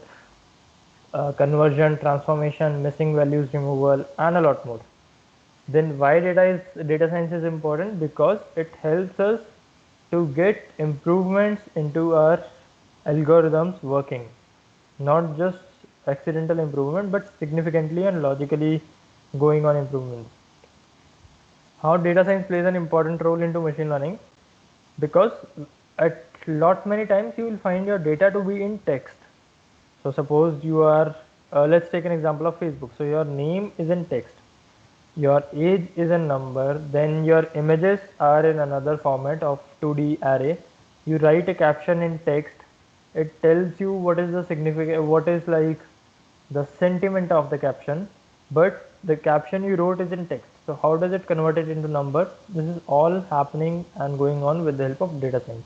conversion, transformation, missing values removal, and a lot more. Then why data science is important? Because it helps us to get improvements into our algorithms working, not just accidental improvement but significantly and logically going on improvements. How data science plays an important role into machine learning? Because at lot many times you will find your data to be in text. So suppose you are let's take an example of Facebook. So your name is in text, your age is a number, then your images are in another format of 2D array. You write a caption in text, it tells you what is the significant, what is like the sentiment of the caption, but the caption you wrote is in text. So how does it convert it into number? This is all happening and going on with the help of data science.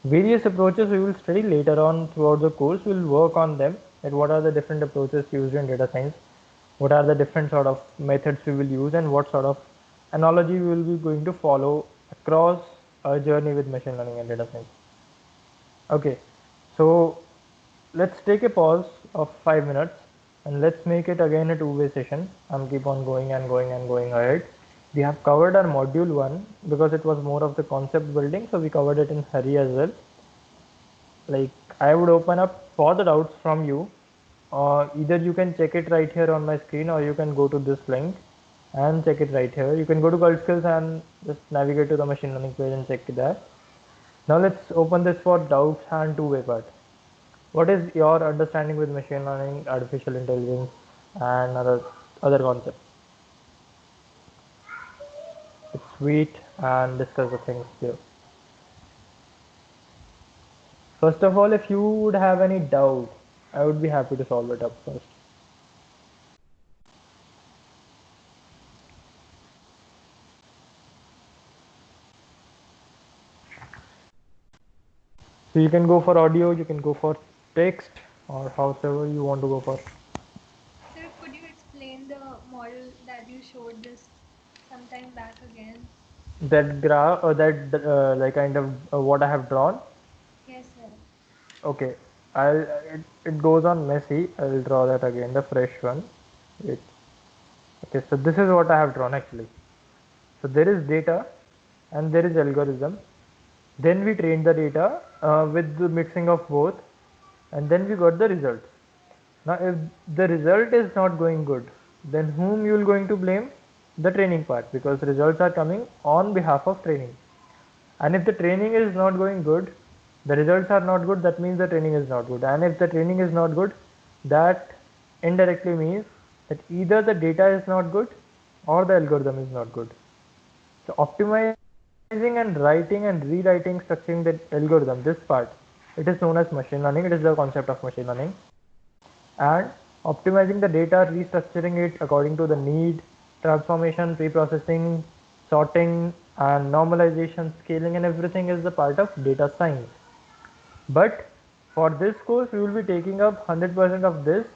Various approaches we will study later on throughout the course. We will work on them, that what are the different approaches used in data science, what are the different sort of methods we will use, and what sort of analogy we will be going to follow across our journey with machine learning and data science. Okay, so let's take a pause of 5 minutes and let's make it again a two-way session. I'm keep on going and going and going ahead. We have covered our module 1 because it was more of the concept building, so we covered it in hurry as well. Like I would open up for the doubts from you, either you can check it right here on my screen or you can go to this link and check it right here. You can go to CultSkills and just navigate to the machine learning page and check it there. Now let's open this for doubts and two-way part. What is your understanding with machine learning, artificial intelligence, and other concepts? Let's wait and discuss the things here. First of all, if you would have any doubt, I would be happy to solve it up first. So you can go for audio, you can go for text, or however you want to go for. Sir, could you explain the model that you showed this sometime back again? That graph or that like kind of what I have drawn. Yes, sir. Okay, it goes on messy. I'll draw that again, the fresh one. Wait. Okay, so this is what I have drawn actually. So there is data and there is algorithm. Then we trained the data with the mixing of both, and then we got the results. Now if the result is not going good, then whom you will going to blame? The training part, because results are coming on behalf of training. And if the training is not going good, the results are not good, that means the training is not good. And if the training is not good, that indirectly means that either the data is not good or the algorithm is not good. So optimizing and writing and rewriting, structuring the algorithm, this part, it is known as machine learning. It is the concept of machine learning. And optimizing the data, restructuring it according to the need, transformation, pre-processing, sorting, and normalization, scaling, and everything is the part of data science. But for this course, we will be taking up 100% of this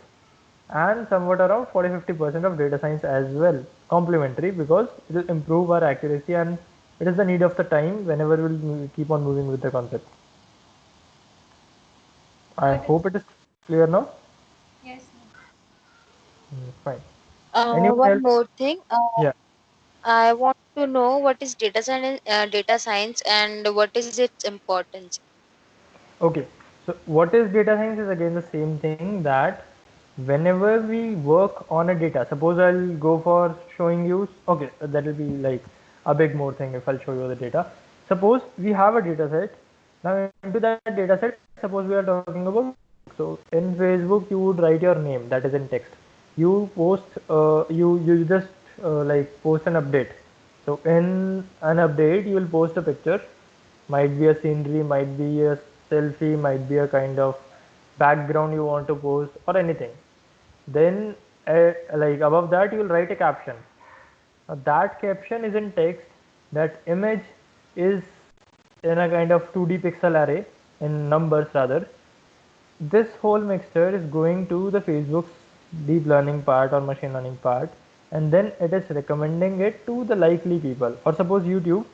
and somewhat around 40-50% of data science as well, complementary, because it will improve our accuracy and it is the need of the time whenever we will keep on moving with the concept. I hope it is clear now. Yes, sir. Fine. Anyone One else? more thing. Yeah. I want to know what is data science, and what is its importance. Okay. So what is data science is again the same thing, that whenever we work on a data, suppose I'll go for showing you, okay, that will be like a big more thing if I'll show you the data. Suppose we have a data set. Now into that data set, suppose we are talking about books. Okay. So in Facebook, you would write your name, that is in text. You post, you just like post an update. So in an update, you will post a picture. Might be a scenery, might be a selfie, might be a kind of background you want to post or anything. Then like above that, you will write a caption. Now that caption is in text. That image is in a kind of 2D pixel array in numbers rather. This whole mixture is going to the Facebook's deep learning part or machine learning part, and then it is recommending it to the likely people. Or suppose YouTube.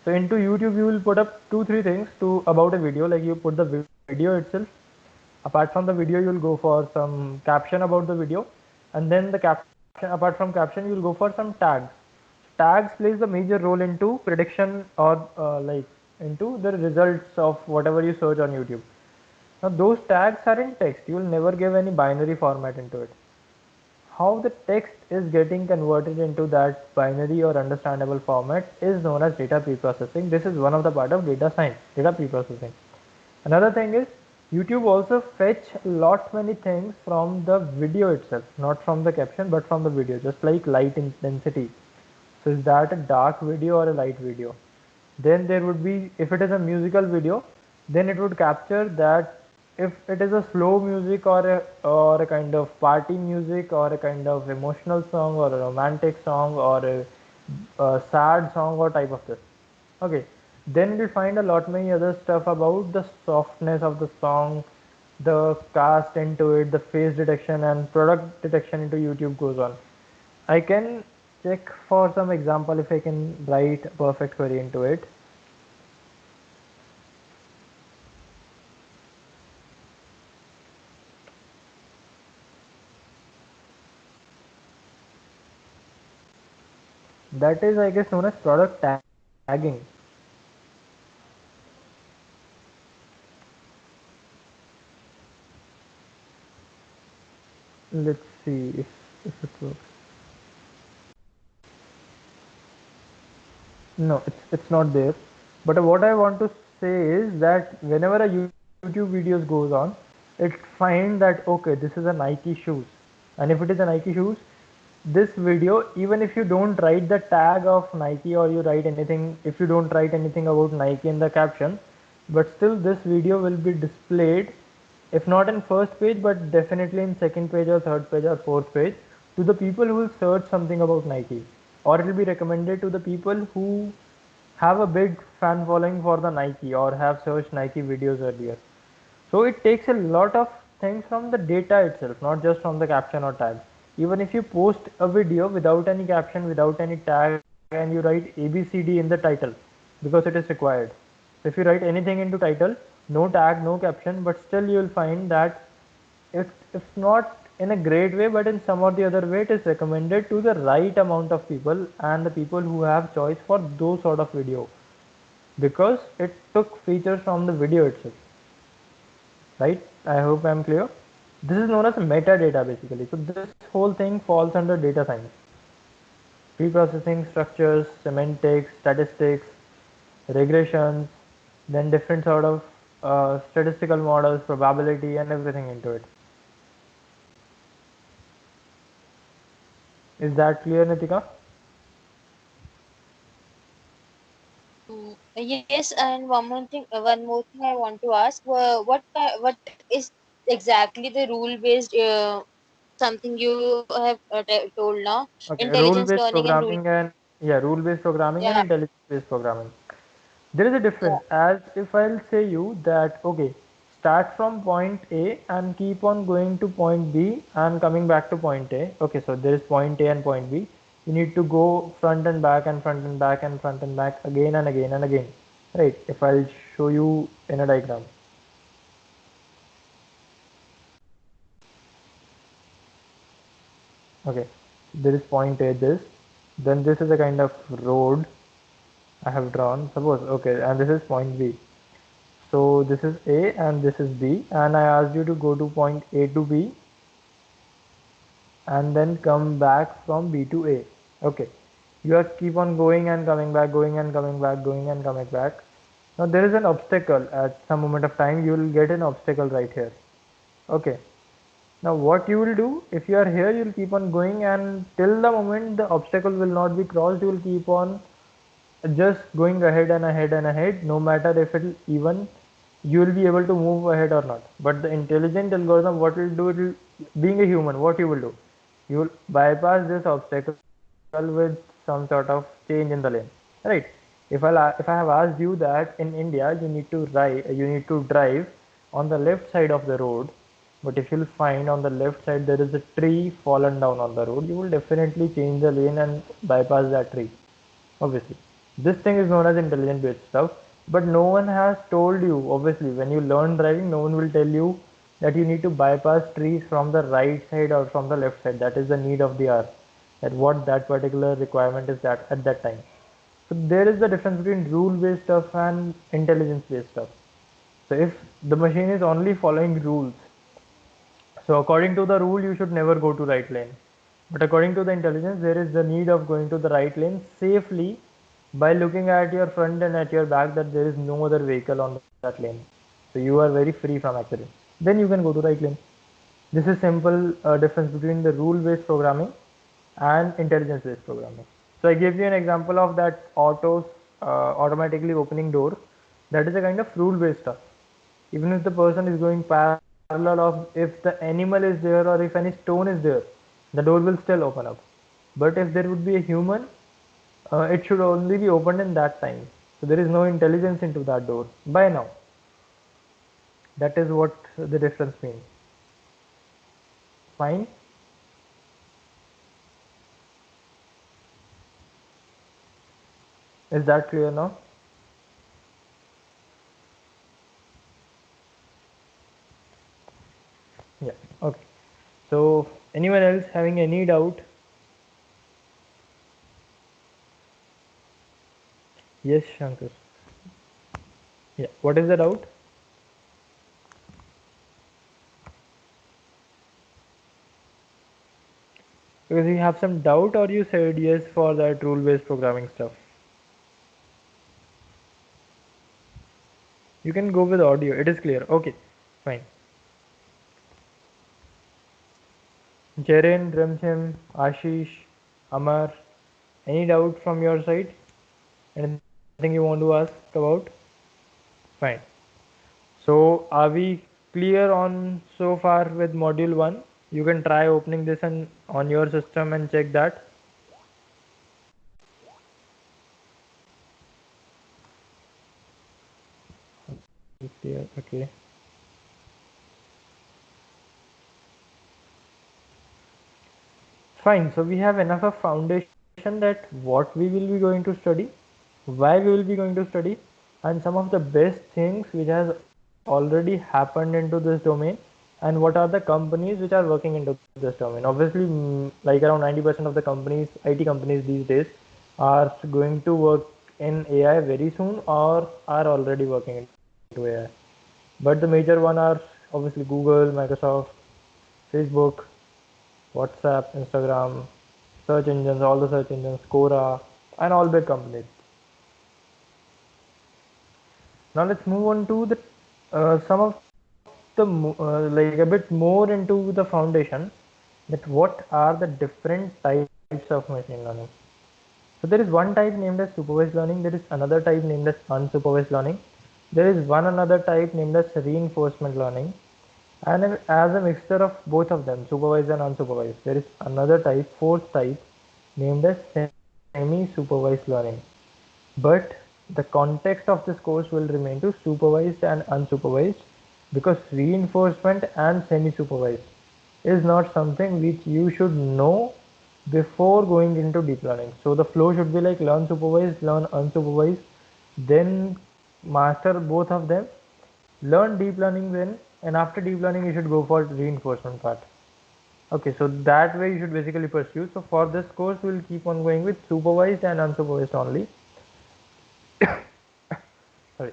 So into YouTube you will put up 2-3 things to about a video, like you put the video itself. Apart from the video you will go for some caption about the video, and then the caption, apart from caption, you will go for some tags. Tags plays a major role into prediction or like into the results of whatever you search on YouTube. Now those tags are in text. You will never give any binary format into it. How the text is getting converted into that binary or understandable format is known as data preprocessing. This is one of the part of data science, data preprocessing. Another thing is YouTube also fetch a lot many things from the video itself, not from the caption but from the video, just like light intensity. So is that a dark video or a light video? Then there would be, if it is a musical video, then it would capture that if it is a slow music or a kind of party music or a kind of emotional song or a romantic song or a sad song or type of this. Okay, then we'll find a lot many other stuff about the softness of the song, the cast into it, the face detection and product detection into YouTube goes on. I can check for some example if I can write a perfect query into it. That is, I guess, known as product tagging. Let's see if it works. No, it's not there. But what I want to say is that whenever a YouTube videos goes on, it finds that okay, this is a Nike shoes, and if it is a Nike shoes, this video, even if you don't write the tag of Nike or you write anything, if you don't write anything about Nike in the caption, but still this video will be displayed, if not in first page, but definitely in second page or third page or fourth page, to the people who will search something about Nike, or it will be recommended to the people who have a big fan following for the Nike or have searched Nike videos earlier. So it takes a lot of things from the data itself, not just from the caption or tag. Even if you post a video without any caption, without any tag, and you write ABCD in the title because it is required. So if you write anything into title, no tag, no caption, but still you will find that if not in a great way, but in some or the other way, it is recommended to the right amount of people and the people who have choice for those sort of video, because it took features from the video itself. Right? I hope I'm clear. This is known as metadata basically. So this whole thing falls under data science. Pre-processing structures, semantics, statistics, regressions, then different sort of statistical models, probability and everything into it. Is that clear, Nitika? Yes, and one more thing I want to ask. What is exactly the rule-based something you have told now? Okay, Intelligence rule-based learning and rule. programming and yeah, rule-based programming and Yeah, intelligence-based programming. There is a yeah. difference, as if I'll say you that okay, start from point A and keep on going to point B and coming back to point A. Okay, so there is point A and point B. You need to go front and back and front and back and front and back again and again and again. Right, if I'll show you in a diagram. Okay, there is point A, this, then this is a kind of road I have drawn, suppose, okay, and this is point B. So this is A and this is B, and I asked you to go to point A to B and then come back from B to A. Okay, you are keep on going and coming back, going and coming back, going and coming back. Now there is an obstacle at some moment of time. You will get an obstacle right here. Okay. Now what you will do, if you are here, you will keep on going, and till the moment the obstacle will not be crossed, you will keep on just going ahead and ahead and ahead, no matter if it even you will be able to move ahead or not. But the intelligent algorithm, what will do, it will, being a human, what you will do, you will bypass this obstacle with some sort of change in the lane, right? If I have asked you that in India you need to drive on the left side of the road, but if you'll find on the left side there is a tree fallen down on the road, you will definitely change the lane and bypass that tree. Obviously, this thing is known as intelligent based stuff, but no one has told you. Obviously, when you learn driving, no one will tell you that you need to bypass trees from the right side or from the left side. That is the need of the hour, that what that particular requirement is that at that time. So there is the difference between rule based stuff and intelligence based stuff. So if the machine is only following rules, so according to the rule, you should never go to right lane. But according to the intelligence, there is the need of going to the right lane safely by looking at your front and at your back that there is no other vehicle on that lane. So you are very free from accident. Then you can go to right lane. This is simple difference between the rule-based programming and intelligence-based programming. So I gave you an example of that automatically opening door. That is a kind of rule-based stuff. Even if the person is going parallel of, if the animal is there or if any stone is there, the door will still open up. But if there would be a human, it should only be opened in that time. So there is no intelligence into that door by now. That is what the difference means. Fine. Is that clear now? Yeah. Okay. So anyone else having any doubt? Yes, Shankar. Yeah. What is the doubt? Because you have some doubt, or you said yes for that rule-based programming stuff. You can go with audio. It is clear. Okay. Fine. Jaren, Ramcham, Ashish, Amar, any doubt from your side? Anything you want to ask about? Fine. So are we clear on so far with module 1? You can try opening this and on your system and check that. Clear. Okay. Fine. So we have enough of foundation that what we will be going to study, why we will be going to study, and some of the best things which has already happened into this domain, and what are the companies which are working into this domain. Obviously, like around 90% of the companies, IT companies these days, are going to work in AI very soon or are already working into AI. But the major one are obviously Google, Microsoft, Facebook, WhatsApp, Instagram, search engines, all the search engines, Quora, and all big companies. Now let's move on to the some of the like a bit more into the foundation, that what are the different types of machine learning. So there is one type named as supervised learning, there is another type named as unsupervised learning, there is one another type named as reinforcement learning, and as a mixture of both of them, supervised and unsupervised, there is another type, fourth type, named as semi-supervised learning. But the context of this course will remain to supervised and unsupervised, because reinforcement and semi-supervised is not something which you should know before going into deep learning. So the flow should be like learn supervised, learn unsupervised, then master both of them, learn deep learning then, and after deep learning you should go for reinforcement part. Okay, so that way you should basically pursue. So for this course we will keep on going with supervised and unsupervised only. Sorry.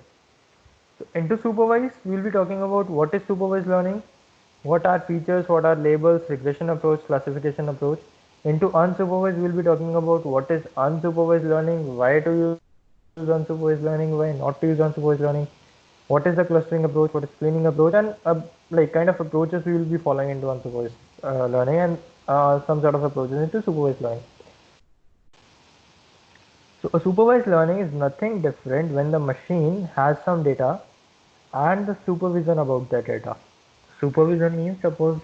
So into supervised, we will be talking about what is supervised learning, what are features, what are labels, regression approach, classification approach. Into unsupervised, we will be talking about what is unsupervised learning, why to use unsupervised learning, why not to use unsupervised learning, what what is the clustering approach, what is cleaning approach, and like kind of approaches we will be following into unsupervised learning, and some sort of approaches into supervised learning. So a supervised learning is nothing different when the machine has some data and the supervision about that data. Supervision means, suppose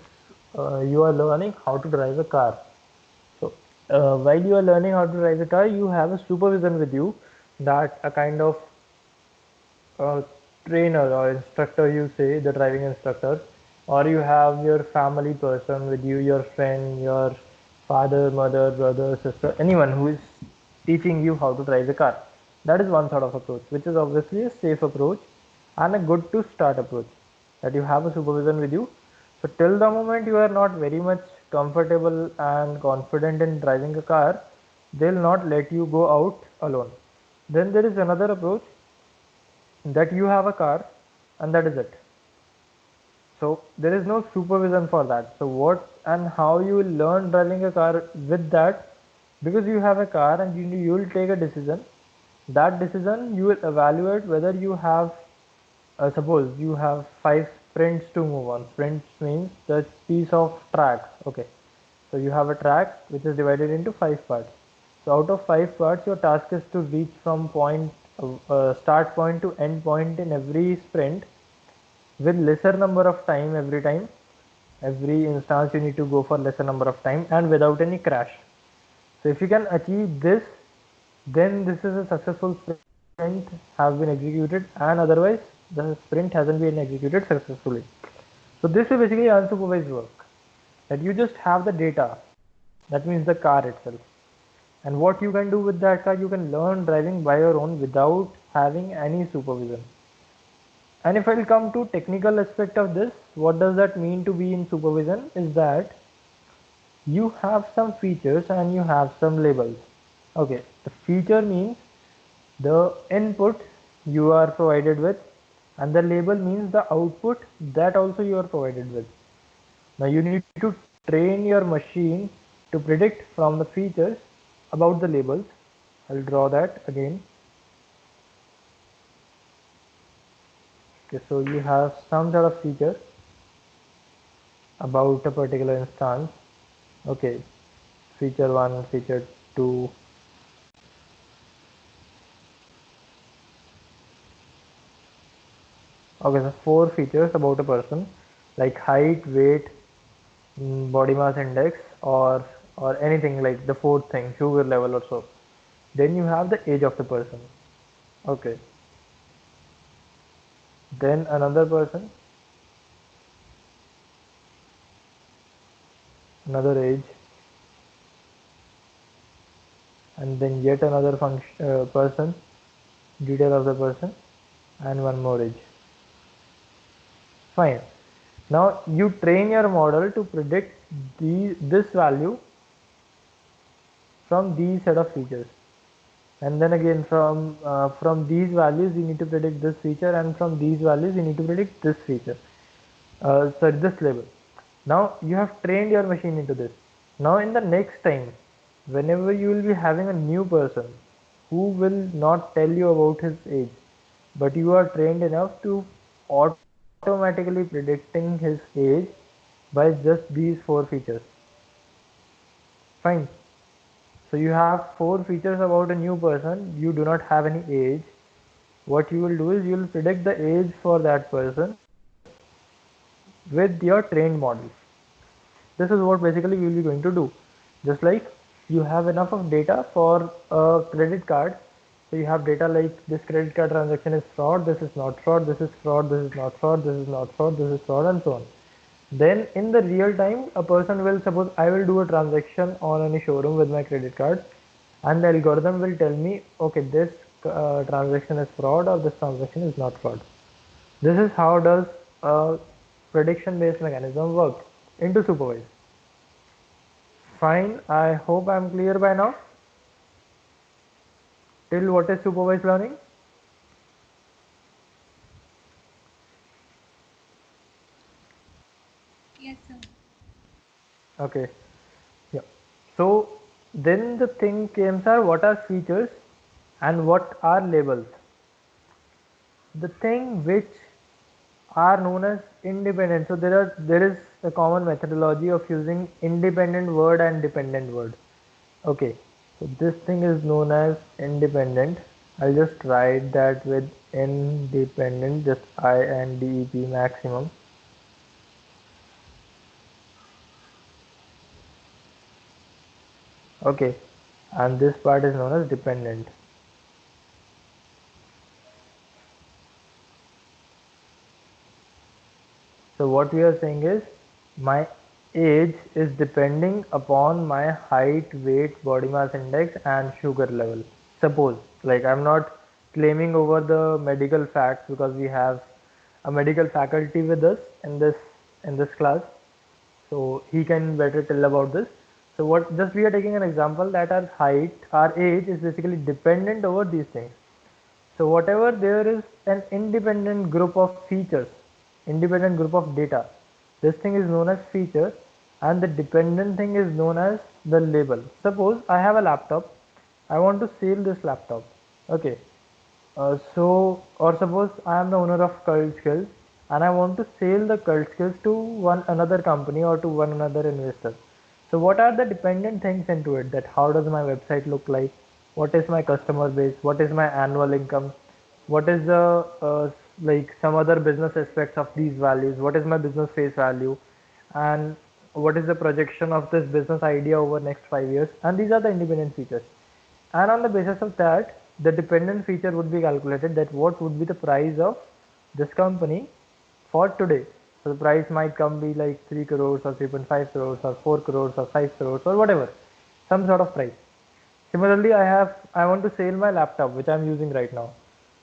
you are learning how to drive a car. So while you are learning how to drive a car, you have a supervision with you, that a kind of trainer or instructor, you say the driving instructor, or you have your family person with you, your friend, your father, mother, brother, sister, anyone who is teaching you how to drive a car. That is one sort of approach, which is obviously a safe approach and a good to start approach, that you have a supervision with you. So till the moment you are not very much comfortable and confident in driving a car, they'll not let you go out alone. Then there is another approach, that you have a car and that is it. So there is no supervision for that. So what and how you will learn driving a car with that, because you have a car and you will take a decision. That decision you will evaluate whether you have, suppose you have 5 sprints to move on. Sprints means the piece of track. Okay, so you have a track which is divided into 5 parts. So out of 5 parts, your task is to reach from point start point to end point in every sprint with lesser number of time every time. Every instance you need to go for lesser number of time and without any crash. So if you can achieve this, then this is a successful sprint have been executed, and otherwise the sprint hasn't been executed successfully. So this is basically unsupervised work, that you just have the data, that means the car itself. And what you can do with that car, you can learn driving by your own without having any supervision. And if I'll come to technical aspect of this, what does that mean to be in supervision is that you have some features and you have some labels. Okay, the feature means the input you are provided with, and the label means the output that also you are provided with. Now you need to train your machine to predict from the features about the labels. I'll draw that again. Okay, so you have some sort of feature about a particular instance. Okay, feature 1, feature 2. Okay, so 4 features about a person, like height, weight, body mass index, or anything like the fourth thing, sugar level or so. Then you have the age of the person. Okay, then another person, another age, and then yet another person, detail of the person, and one more age. Fine. Now you train your model to predict this value from these set of features, and then again from these values you need to predict this feature, and from these values you need to predict this feature. Sorry, this label. Now you have trained your machine into this. Now in the next time, whenever you will be having a new person who will not tell you about his age, but you are trained enough to automatically predicting his age by just these 4 features. Fine. So you have 4 features about a new person, you do not have any age. What you will do is you will predict the age for that person with your trained model. This is what basically we will be going to do. Just like you have enough of data for a credit card. So you have data like this credit card transaction is fraud, this is not fraud, this is fraud, this is not fraud, this is not fraud, this is fraud, and so on. Then in the real time, a person will, suppose I will do a transaction on any showroom with my credit card, and the algorithm will tell me, okay, this transaction is fraud or this transaction is not fraud. This is how does a prediction based mechanism work into supervised. Fine, I hope I'm clear by now. Till what is supervised learning? Yes, sir. Okay, yeah. So then the thing came, sir, what are features and what are labels? the thing which are known as independent. So there is a common methodology of using independent word and dependent word. Okay, so this thing is known as independent. I'll just write that with independent, just INDEP maximum. Okay, and this part is known as dependent. So what we are saying is my age is depending upon my height, weight, body mass index and sugar level. Suppose, like, I'm not claiming over the medical facts because we have a medical faculty with us in this class, so he can better tell about this. So what, just we are taking an example that our height, our age is basically dependent over these things. So whatever there is an independent group of features, independent group of data, this thing is known as feature, and the dependent thing is known as the label. Suppose I have a laptop, I want to sell this laptop. Okay, or suppose I am the owner of Cult Skills and I want to sell the Cult Skills to one another company or to one another investor. So what are the dependent things into it? That how does my website look like? What is my customer base? What is my annual income? What is the like some other business aspects of these values? What is my business face value? And what is the projection of this business idea over next 5 years? And these are the independent features, and on the basis of that the dependent feature would be calculated, that what would be the price of this company for today. So the price might come be like 3 crores or 3.5 crores or 4 crores or 5 crores or whatever, some sort of price. Similarly, I want to sell my laptop which I'm using right now.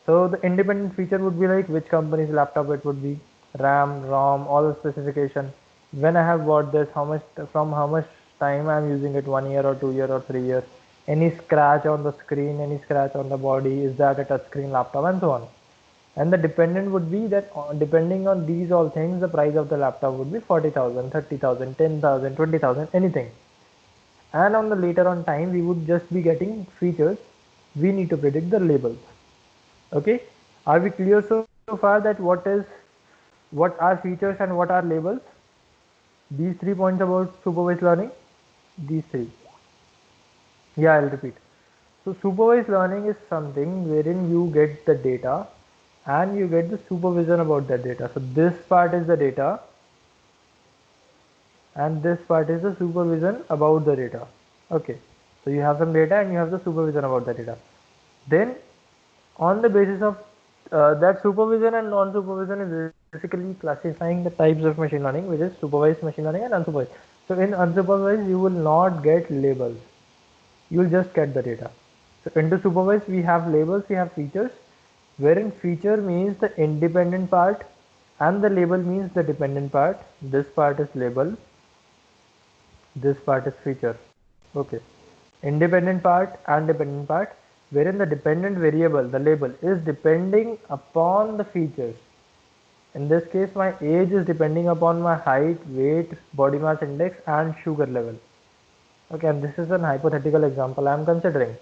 So the independent feature would be like which company's laptop it would be, RAM, ROM, all the specification, when I have bought this, how much, from how much time I'm using it, 1 year or 2 year or 3 years, any scratch on the screen, any scratch on the body, is that a touch screen laptop, and so on. And the dependent would be that depending on these all things, the price of the laptop would be 40,000, 30,000, 10,000, 20,000, anything. And on the later on time, we would just be getting features. We need to predict the labels. Okay, are we clear so far that what are features and what are labels? These 3 points about supervised learning, these three. Yeah, I'll repeat. So supervised learning is something wherein you get the data and you get the supervision about that data. So this part is the data and this part is the supervision about the data. Okay, so you have some data and you have the supervision about the data. Then on the basis of that supervision and non-supervision is basically classifying the types of machine learning, which is supervised machine learning and unsupervised. So in unsupervised you will not get labels, you will just get the data. So into supervised we have labels, we have features, wherein feature means the independent part and the label means the dependent part. This part is label, this part is feature. Okay, independent part and dependent part, wherein the dependent variable, the label, is depending upon the features. In this case my age is depending upon my height, weight, body mass index and sugar level. Okay, and this is an hypothetical example I am considering.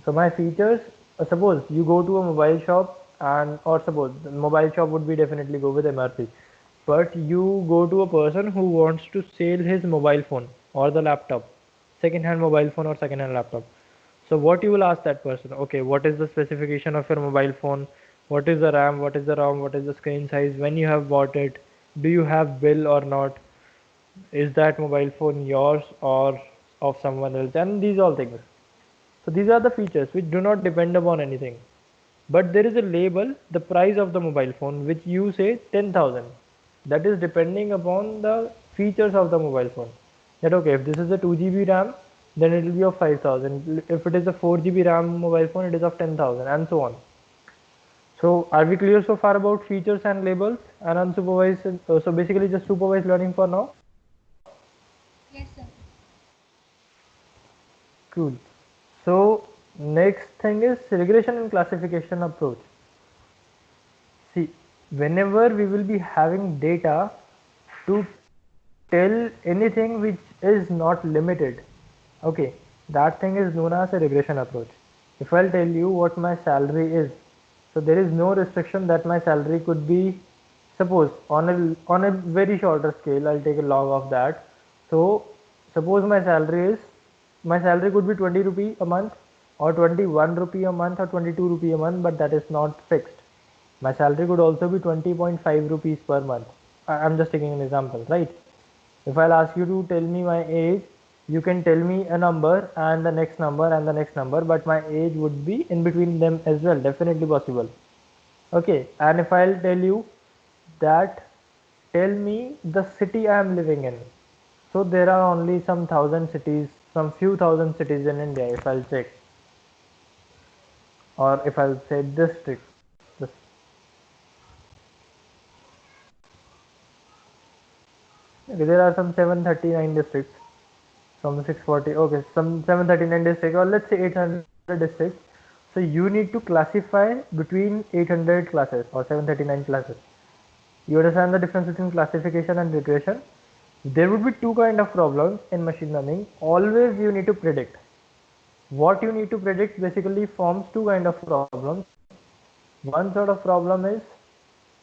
So my features, suppose you go to a mobile shop, and or suppose the mobile shop would be definitely go with MRP, but you go to a person who wants to sell his mobile phone or the laptop, second hand mobile phone or second hand laptop. So what you will ask that person, okay, what is the specification of your mobile phone, what is the RAM, what is the ROM, what is the screen size, when you have bought it, do you have bill or not, is that mobile phone yours or of someone else, and these all things. So these are the features which do not depend upon anything. But there is a label, the price of the mobile phone, which you say 10,000. That is depending upon the features of the mobile phone. That okay, if this is a 2 GB RAM, then it will be of 5,000. If it is a 4 GB RAM mobile phone, it is of 10,000, and so on. So are we clear so far about features and labels and unsupervised? So basically just supervised learning for now. Yes, sir. Cool. So next thing is regression and classification approach. See, whenever we will be having data to tell anything which is not limited, okay, that thing is known as a regression approach. If I'll tell you what my salary is, So there is no restriction that my salary could be, suppose on a very shorter scale, I'll take a log of that. So suppose my salary could be 20 rupee a month, or 21 rupee a month, or 22 rupee a month, but that is not fixed. My salary could also be 20.5 rupees per month. I'm just taking an example, right? If I'll ask you to tell me my age, you can tell me a number and the next number and the next number, but my age would be in between them as well, definitely possible. Okay, and if I'll tell you that, tell me the city I am living in. So there are only some thousand cities, some few thousand cities in India, if I'll check, or if I'll say district. Okay, there are some 739 districts from the 640. Okay, some 739 districts, or let's say 800 districts. So you need to classify between 800 classes or 739 classes. You understand the difference between classification and regression? There would be two kind of problems in machine learning. Always you need to predict. What you need to predict basically forms two kind of problems. One sort of problem is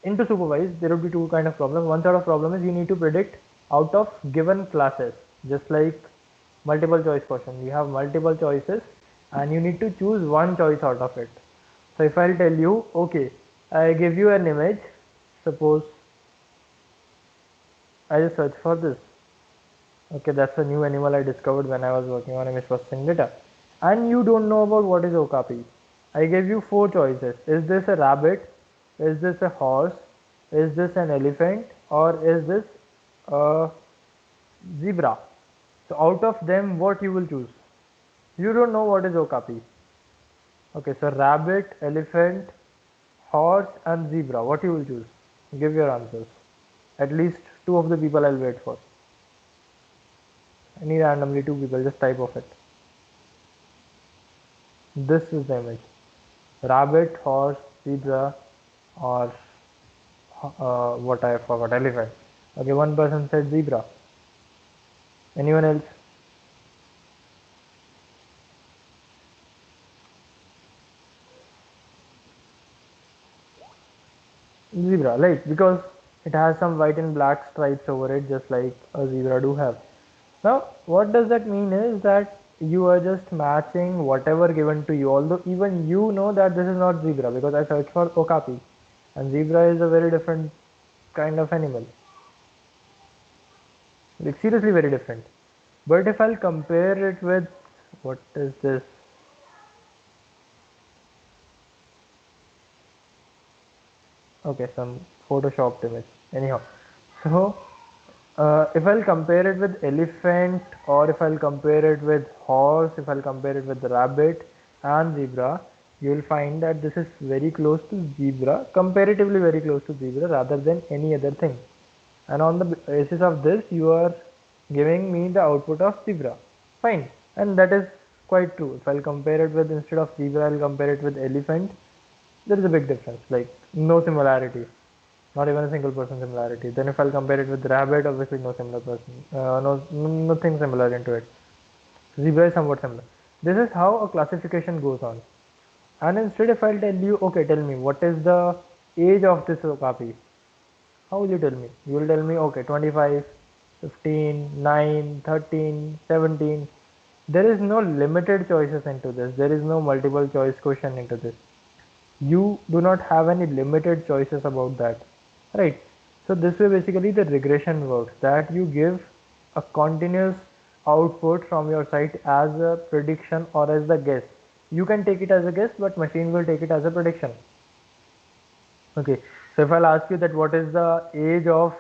into supervised. There would be two kind of problems. One sort of problem is you need to predict out of given classes, just like multiple choice question. You have multiple choices and you need to choose one choice out of it. So if I'll tell you, okay, I give you an image, suppose I just search for this. Okay, that's a new animal I discovered when I was working on image processing data. And you don't know about what is okapi. I gave you four choices. Is this a rabbit? Is this a horse? Is this an elephant? Or is this a zebra? So out of them, what you will choose? You don't know what is okapi. Okay, so rabbit, elephant, horse and zebra. What you will choose? Give your answers. At least two of the people I'll wait for. Any randomly two people, just type of it. This is the image. Rabbit, horse, zebra, or what I forgot, elephant. Okay, one person said zebra. Anyone else? Zebra, right? Because it has some white and black stripes over it, just like a zebra do have. Now, what does that mean is that you are just matching whatever given to you, although even you know that this is not zebra because I searched for okapi, and zebra is a very different kind of animal. Like seriously very different. But if I'll compare it with, what is this? Okay, some photoshopped image. Anyhow, so if I'll compare it with elephant, or if I'll compare it with horse, if I'll compare it with rabbit and zebra, you will find that this is very close to zebra, comparatively very close to zebra rather than any other thing. And on the basis of this, you are giving me the output of zebra. Fine, and that is quite true. If I'll compare it with, instead of zebra, I'll compare it with elephant, there is a big difference, like no similarity, not even a single person similarity. Then if I'll compare it with rabbit, obviously no similar person, nothing similar into it. Zebra is somewhat similar. This is how a classification goes on. And instead, if I'll tell you, okay, tell me what is the age of this okapi, how will you tell me? You will tell me, okay, 25, 15, 9, 13, 17. There is no limited choices into this. There is no multiple choice question into this. You do not have any limited choices about that, right? So this way basically the regression works, that you give a continuous output from your site as a prediction or as the guess. You can take it as a guess, but machine will take it as a prediction. Okay, so if I'll ask you that what is the age of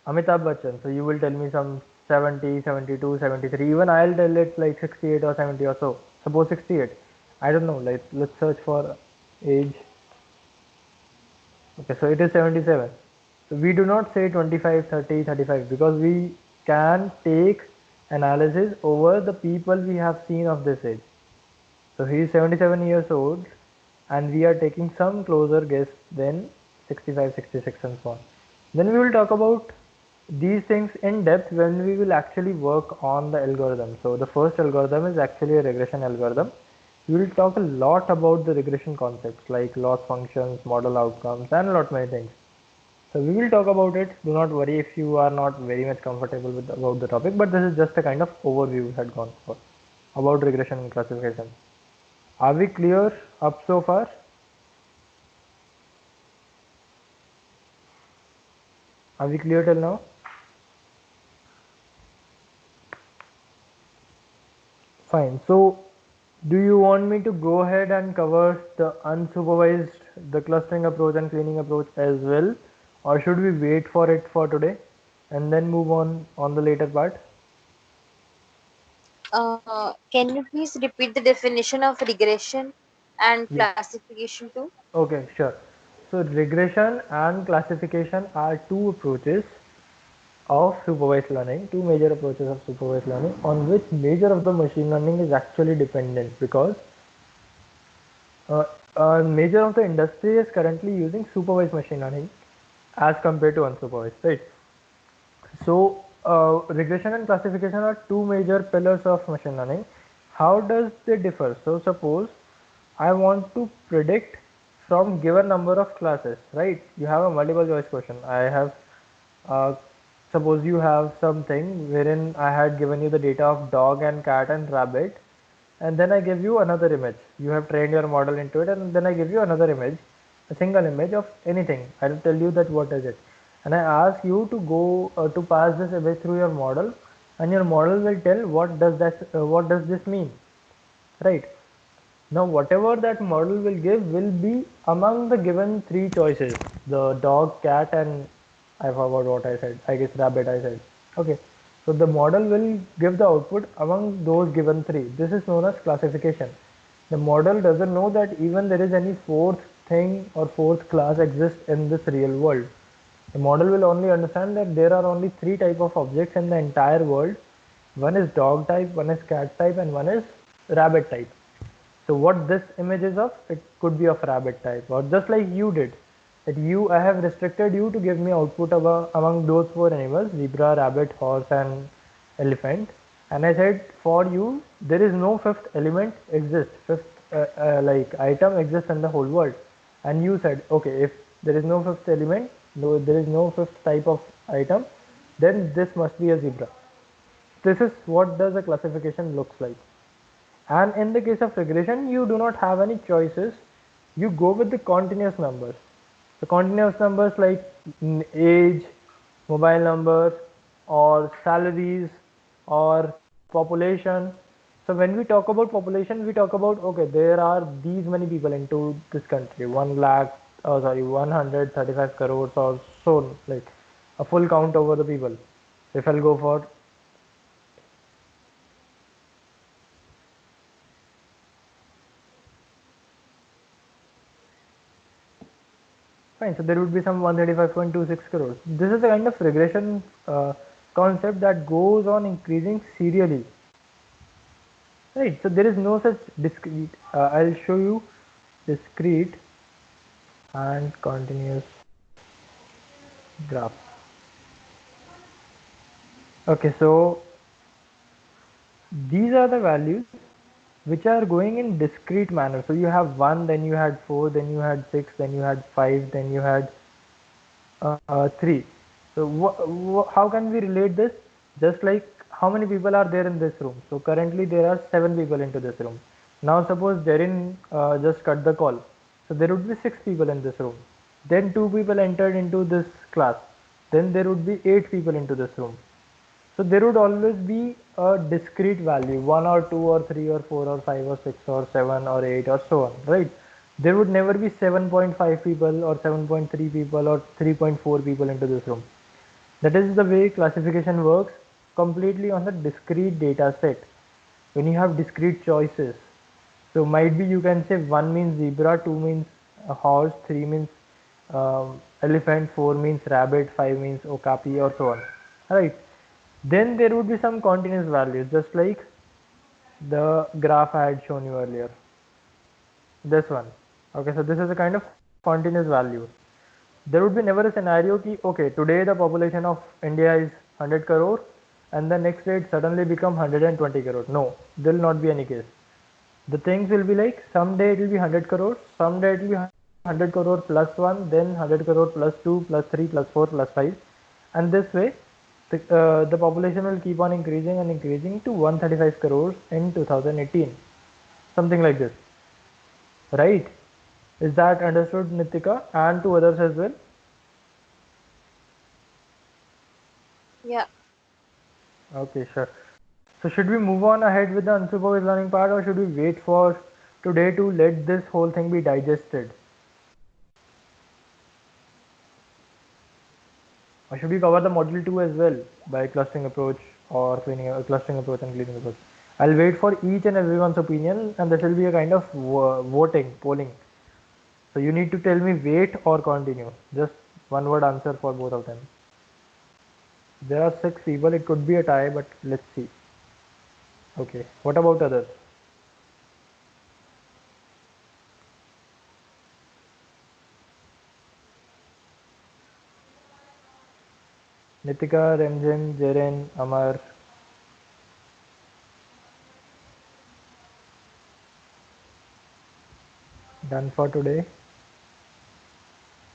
Amitabh Bachchan, so you will tell me some 70, 72, 73. Even I'll tell it like 68 or 70 or so. Suppose 68. I don't know, like let's search for age. Okay, so it is 77. So we do not say 25, 30, 35 because we can take analysis over the people we have seen of this age. So he is 77 years old and we are taking some closer guess than 65, 66 and so on. Then we will talk about these things in depth when we will actually work on the algorithm. So the first algorithm is actually a regression algorithm, We will talk a lot about the regression concepts like loss functions, model outcomes, and a lot many things. So we will talk about it. Do not worry if you are not very much comfortable with about the topic, but this is just a kind of overview we had gone for about regression and classification. Are we clear up so far? Are we clear till now? Fine. So do you want me to go ahead and cover the unsupervised, the clustering approach and cleaning approach as well, or should we wait for it for today and then move on the later part? Can you please repeat the definition of regression and Yes. classification too? Okay, sure. So regression and classification are two approaches of supervised learning, two major approaches of supervised learning on which major of the machine learning is actually dependent, because uh, major of the industry is currently using supervised machine learning as compared to unsupervised, right? So regression and classification are two major pillars of machine learning. How does they differ? So suppose I want to predict from given number of classes, right? You have a multiple choice question. I have uh, suppose you have something wherein I had given you the data of dog and cat and rabbit, and then I give you another image. You have trained your model into it, and then I give you another image, a single image of anything. I'll tell you that what is it, and I ask you to go to pass this image through your model, and your model will tell what does this mean, right? Now whatever that model will give will be among the given three choices: the dog, cat, and I forgot what I said. I guess rabbit I said. Okay. So the model will give the output among those given three. This is known as classification. The model doesn't know that even there is any fourth thing or fourth class exists in this real world. The model will only understand that there are only three type of objects in the entire world. One is dog type, one is cat type, and one is rabbit type. So what this image is of, it could be of rabbit type, or just like you did. That I have restricted you to give me output among those four animals: zebra, rabbit, horse, and elephant. And I said for you, there is no fifth element exists, fifth like item exists in the whole world. And you said, okay, if there is no fifth element, no, there is no fifth type of item, then this must be a zebra. This is what does a classification looks like. And in the case of regression, you do not have any choices. You go with the continuous numbers. The continuous numbers like age, mobile numbers, or salaries, or population. So when we talk about population, we talk about, okay, there are these many people into this country, 1 lakh, oh sorry, 135 crores, or so, like a full count over the people. If I'll go for fine, so there would be some 135.26 crores. This is a kind of regression concept that goes on increasing serially. Right, so there is no such discrete. I'll show you discrete and continuous graph. Okay, so these are the values which are going in discrete manner. So you have 1, then you had 4, then you had 6, then you had 5, then you had 3. So how can we relate this? Just like how many people are there in this room? So currently there are 7 people into this room. Now suppose Derin just cut the call. So there would be 6 people in this room. Then 2 people entered into this class. Then there would be 8 people into this room. So there would always be a discrete value, 1 or 2 or 3 or 4 or 5 or 6 or 7 or 8 or so on, right? There would never be 7.5 people or 7.3 people or 3.4 people into this room. That is the way classification works, completely on the discrete data set. When you have discrete choices, so might be you can say 1 means zebra, 2 means a horse, 3 means elephant, 4 means rabbit, 5 means okapi, or so on, right? Then there would be some continuous values, just like the graph I had shown you earlier. This one. Okay, so this is a kind of continuous value. There would be never a scenario ki, okay, today the population of India is 100 crore and the next day it suddenly become 120 crore. No, there will not be any case. The things will be like, someday it will be 100 crores, someday it will be 100 crore plus 1, then 100 crore plus 2, plus 3, plus 4, plus 5. And this way, the population will keep on increasing and increasing to 135 crores in 2018. Something like this. Right? Is that understood, Nitika? And to others as well? Yeah. Okay, sure. So should we move on ahead with the unsupervised learning part, or should we wait for today to let this whole thing be digested? Or should we cover the module 2 as well by clustering approach or cleaning clustering approach and cleaning approach? I'll wait for each and everyone's opinion, and this will be a kind of voting, polling. So you need to tell me wait or continue. Just one word answer for both of them. There are 6 people. It could be a tie, but let's see. Okay. What about others? Nitika, Remjen, Jaren, Amar. Done for today.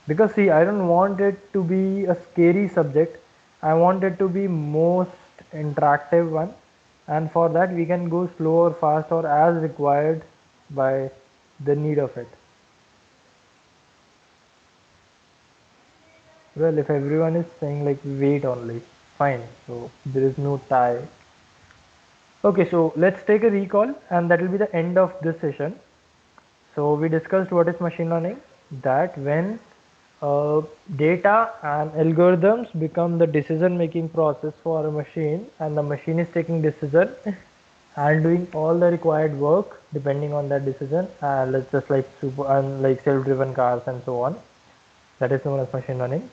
Because see, I don't want it to be a scary subject. I want it to be most interactive one, and for that we can go slow or fast or as required by the need of it. Well, if everyone is saying like wait only, fine, so there is no tie. Okay, so let's take a recall, and that will be the end of this session. So we discussed what is machine learning, that when data and algorithms become the decision making process for a machine, and the machine is taking decision and doing all the required work depending on that decision, let's just like super and like self-driven cars and so on. That is known as machine learning.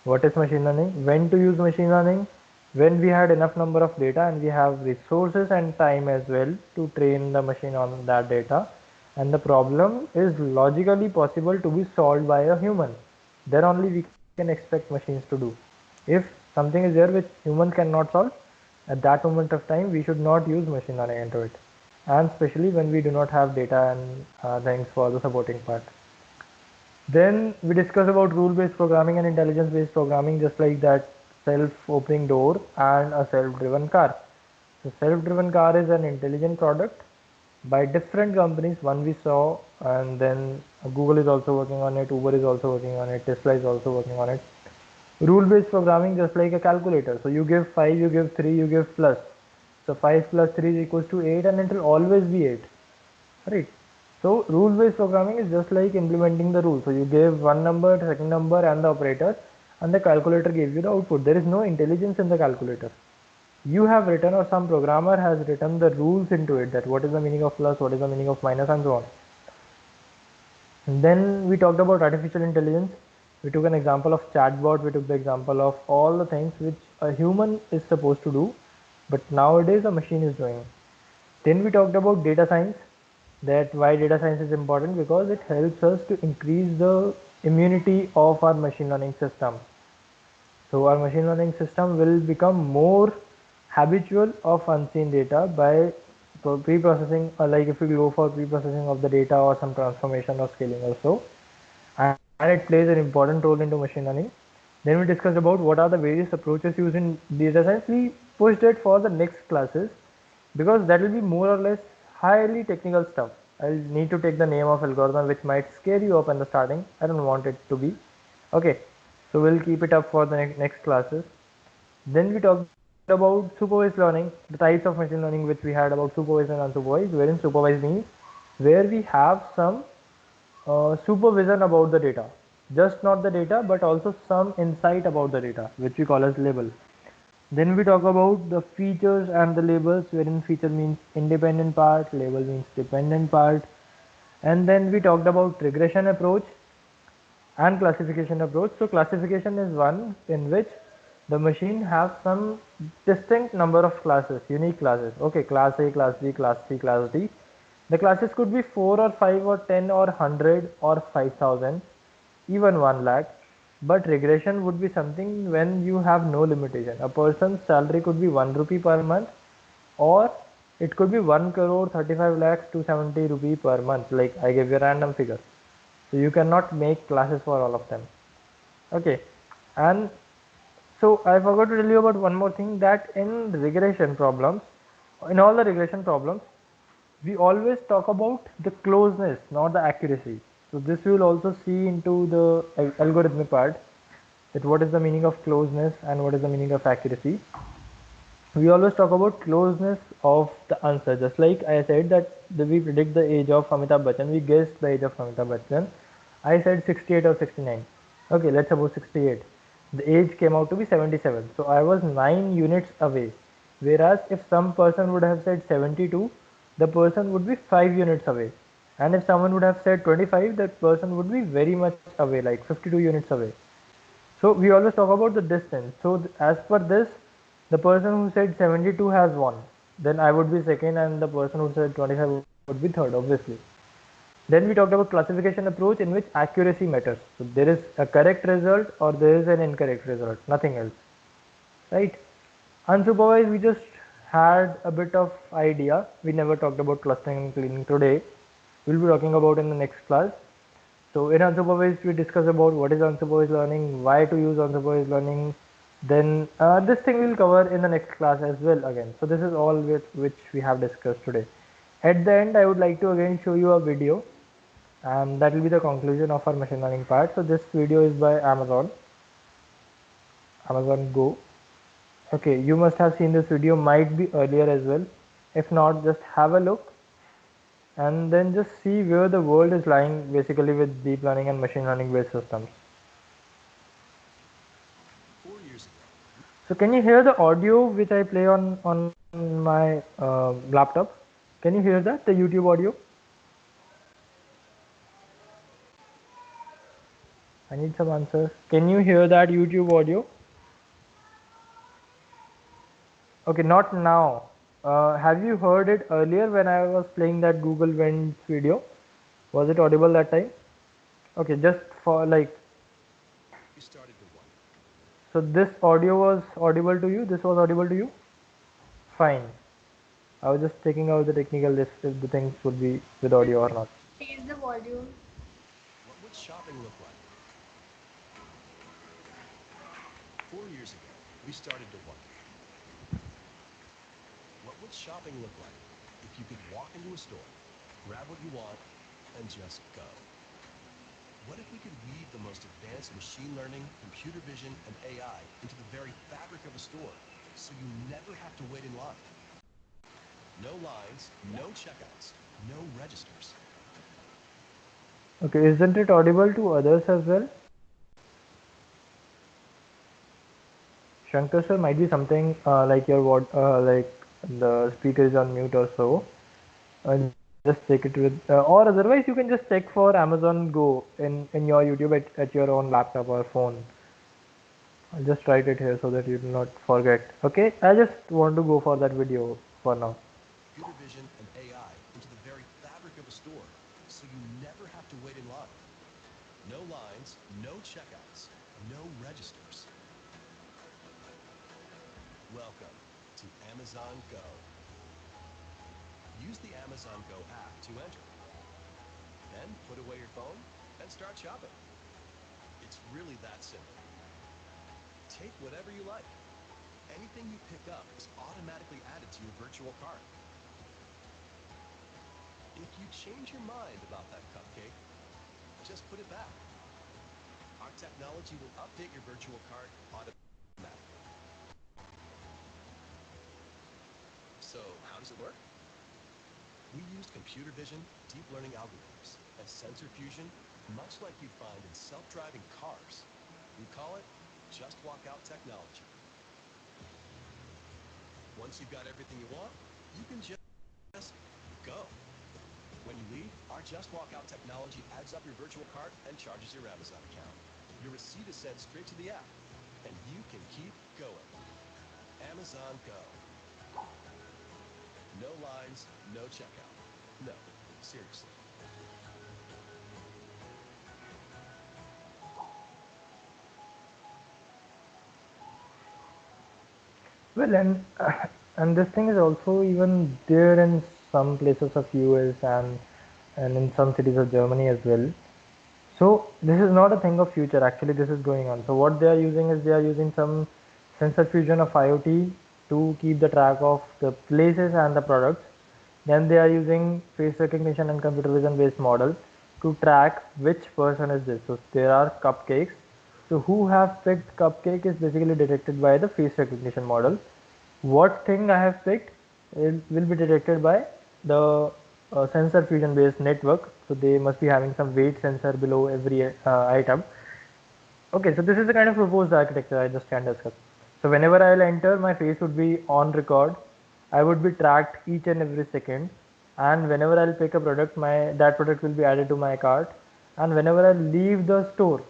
What is machine learning? When to use machine learning? When we had enough number of data and we have resources and time as well to train the machine on that data, and the problem is logically possible to be solved by a human, then only we can expect machines to do. If something is there which humans cannot solve, at that moment of time we should not use machine learning into it, and especially when we do not have data and things for the supporting part. Then we discuss about rule-based programming and intelligence-based programming, just like that self-opening door and a self-driven car. So self-driven car is an intelligent product by different companies. One we saw, and then Google is also working on it, Uber is also working on it, Tesla is also working on it. Rule-based programming, just like a calculator. So you give 5, you give 3, you give plus. So 5 plus 3 is equals to 8, and it will always be 8. Right? So rule-based programming is just like implementing the rule. So you gave one number, second number, and the operator, and the calculator gives you the output. There is no intelligence in the calculator. You have written, or some programmer has written the rules into it, that what is the meaning of plus, what is the meaning of minus, and so on. And then we talked about artificial intelligence. We took an example of chatbot. We took the example of all the things which a human is supposed to do, but nowadays a machine is doing. Then we talked about data science, that why data science is important, because it helps us to increase the immunity of our machine learning system. So our machine learning system will become more habitual of unseen data by pre-processing, like if we go for pre-processing of the data or some transformation or scaling or so, and it plays an important role into machine learning. Then we discussed about what are the various approaches used in data science. We pushed it for the next classes because that will be more or less highly technical stuff. I'll need to take the name of algorithm which might scare you up in the starting. I don't want it to be. Okay, so we'll keep it up for the next classes. Then we talked about supervised learning, the types of machine learning which we had about supervised and unsupervised, wherein supervised means where we have some supervision about the data, just not the data but also some insight about the data, which we call as label. Then we talk about the features and the labels, wherein feature means independent part, label means dependent part. And then we talked about regression approach and classification approach. So classification is one in which the machine has some distinct number of classes, unique classes. Okay, class A, class B, class C, class D. The classes could be 4 or 5 or 10 or 100 or 5,000, even 1 lakh. But regression would be something when you have no limitation. A person's salary could be 1 rupee per month, or It could be 1 crore 35 lakhs 270 rupee per month. Like I gave you a random figure. So you cannot make classes for all of them. Okay. And so I forgot to tell you about one more thing, that in regression problems, in all the regression problems, we always talk about the closeness, not the accuracy. So this we will also see into the algorithmic part, that what is the meaning of closeness and what is the meaning of accuracy. We always talk about closeness of the answer. Just like I said that we predict the age of Amitabh Bachchan, we guessed the age of Amitabh Bachchan. I said 68 or 69. Okay, let's suppose 68. The age came out to be 77. So I was 9 units away. Whereas if some person would have said 72, the person would be 5 units away. And if someone would have said 25, that person would be very much away, like 52 units away. So we always talk about the distance. So as per this, the person who said 72 has won. Then I would be second, and the person who said 25 would be third, obviously. Then we talked about classification approach in which accuracy matters. So there is a correct result or there is an incorrect result, nothing else, right? Unsupervised, we just had a bit of idea. We never talked about clustering and cleaning today. We'll be talking about in the next class. So in unsupervised, we discuss about what is unsupervised learning, why to use unsupervised learning. Then this thing we'll cover in the next class as well again. So this is all which we have discussed today. At the end, I would like to again show you a video, and that will be the conclusion of our machine learning part. So this video is by Amazon Go. Okay, you must have seen this video, might be earlier as well. If not, just have a look and then just see where the world is lying basically with deep learning and machine learning based systems. 4 years ago. So can you hear the audio which I play on my laptop? Can you hear that, the YouTube audio? I need some answers. Can you hear that YouTube audio? Okay, not now. Have you heard it earlier when I was playing that Google Vents video? Was it audible that time? Okay, just for like, We started to wonder. so this audio was audible to you? This was audible to you? Fine. I was just checking out the technical list if the things would be with audio or not. Raise the volume. What would shopping look like? 4 years ago, we started to wonder. What would shopping look like if you could walk into a store, grab what you want, and just go? What if we could weave the most advanced machine learning, computer vision, and AI into the very fabric of a store, so you never have to wait in line? No lines, no checkouts, no registers. Okay, isn't it audible to others as well? Shankar sir, might be something like your like the speaker is on mute or so. Just check it with, or otherwise you can just check for Amazon Go in your YouTube at your own laptop or phone. I'll just write it here so that you do not forget. Okay, I just want to go for that video for now. Computer vision and AI into the very fabric of a store, so you never have to wait in line. No lines, no checkouts, no registers. Welcome to Amazon Go. Use the Amazon Go app to enter. Then put away your phone and start shopping. It's really that simple. Take whatever you like. Anything you pick up is automatically added to your virtual cart. If you change your mind about that cupcake, just put it back. Our technology will update your virtual cart automatically. So, how does it work? We used computer vision, deep learning algorithms, and sensor fusion, much like you'd find in self-driving cars. We call it Just Walk Out technology. Once you've got everything you want, you can just go. When you leave, our Just Walk Out technology adds up your virtual cart and charges your Amazon account. Your receipt is sent straight to the app, and you can keep going. Amazon Go. No lines, no checkout. No, seriously. Well, and And this thing is also even there in some places of US and in some cities of Germany as well. So this is not a thing of future, actually this is going on. So what they are using is they are using some sensor fusion of IoT to keep the track of the places and the products. Then they are using face recognition and computer vision based models to track which person is this. So there are cupcakes. So who have picked cupcake is basically detected by the face recognition model. What thing I have picked will be detected by the sensor fusion based network. So they must be having some weight sensor below every item. Okay, so this is the kind of proposed architecture I just can discuss. So whenever I'll enter, my face would be on record. I would be tracked each and every second, and whenever I'll pick a product, my that product will be added to my cart. And whenever I leave the store,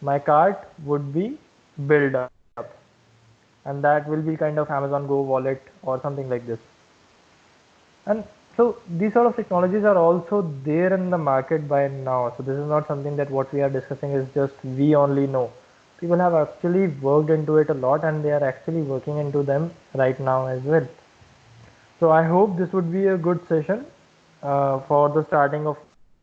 my cart would be built up, and that will be kind of Amazon Go wallet or something like this. And so these sort of technologies are also there in the market by now. So this is not something that what we are discussing is just we only know. People have actually worked into it a lot and they are actually working into them right now as well. So I hope this would be a good session for the starting of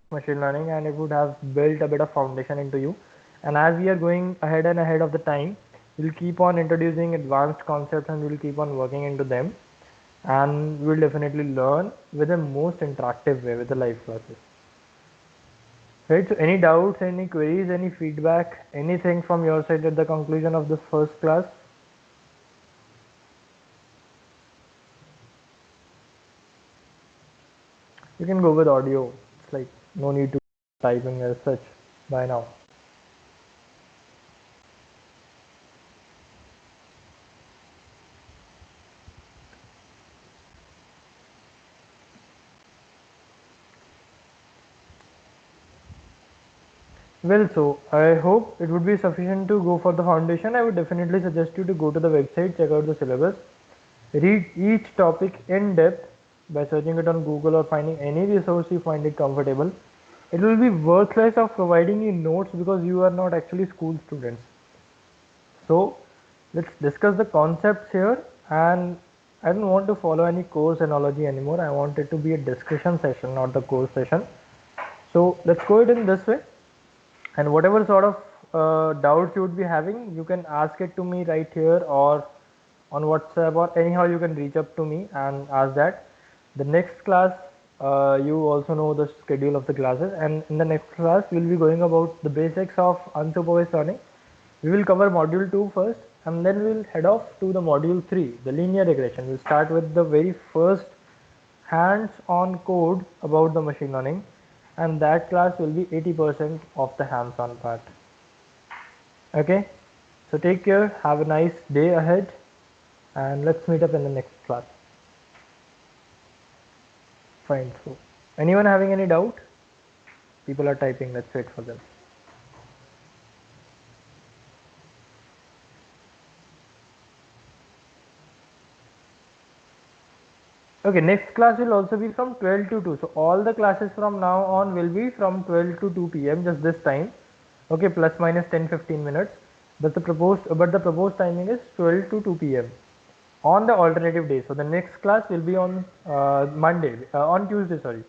machine learning, and it would have built a bit of foundation into you. And as we are going ahead and ahead of the time, we'll keep on introducing advanced concepts and we'll keep on working into them, and we'll definitely learn with the most interactive way with the live classes. Right, so any doubts, any queries, any feedback, anything from your side at the conclusion of this first class? You can go with audio. It's like no need to typing as such by now. Well, so I hope it would be sufficient to go for the foundation. I would definitely suggest you to go to the website, check out the syllabus, read each topic in depth by searching it on Google or finding any resource you find it comfortable. It will be worthless of providing you notes because you are not actually school students. So let's discuss the concepts here, and I don't want to follow any course analogy anymore. I want it to be a discussion session, not the course session. So let's go it in this way, and whatever sort of doubts you would be having, you can ask it to me right here or on WhatsApp, or anyhow you can reach up to me and ask that. The next class, you also know the schedule of the classes, and in the next class we'll be going about the basics of unsupervised learning. We will cover module 2 first, and then we'll head off to the module 3, the linear regression. We'll start with the very first hands-on code about the machine learning, and that class will be 80% of the hands-on part. Okay, so take care, have a nice day ahead, and let's meet up in the next class. Fine. So anyone having any doubt? People are typing, let's wait for them. Okay, next class will also be from 12 to 2. So all the classes from now on will be from 12 to 2 p.m. just this time. Okay, plus minus 10-15 minutes. But the proposed timing is 12 to 2 p.m. on the alternative day. So the next class will be on Monday, on Tuesday, sorry.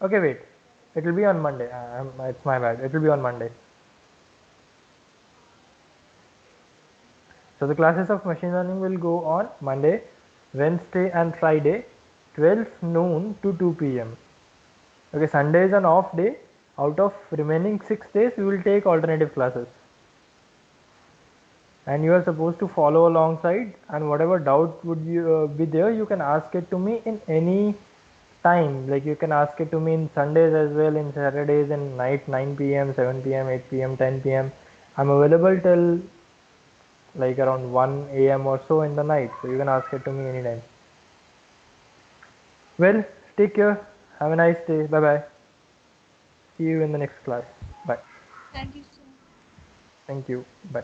Okay, wait. It will be on Monday. It's my bad. It will be on Monday. So the classes of machine learning will go on Monday, Wednesday and Friday, 12 noon to 2 p.m. Okay, Sunday is an off day. Out of remaining 6 days, we will take alternative classes. And you are supposed to follow alongside, and whatever doubt would be there, you can ask it to me in any time. Like you can ask it to me in Sundays as well, in Saturdays, in night 9 p.m., 7 p.m., 8 p.m., 10 p.m. I'm available till like around 1 a.m. or so in the night, so you can ask it to me anytime. Well, take care, have a nice day, bye bye, see you in the next class, bye. Thank you so much. Thank you, bye.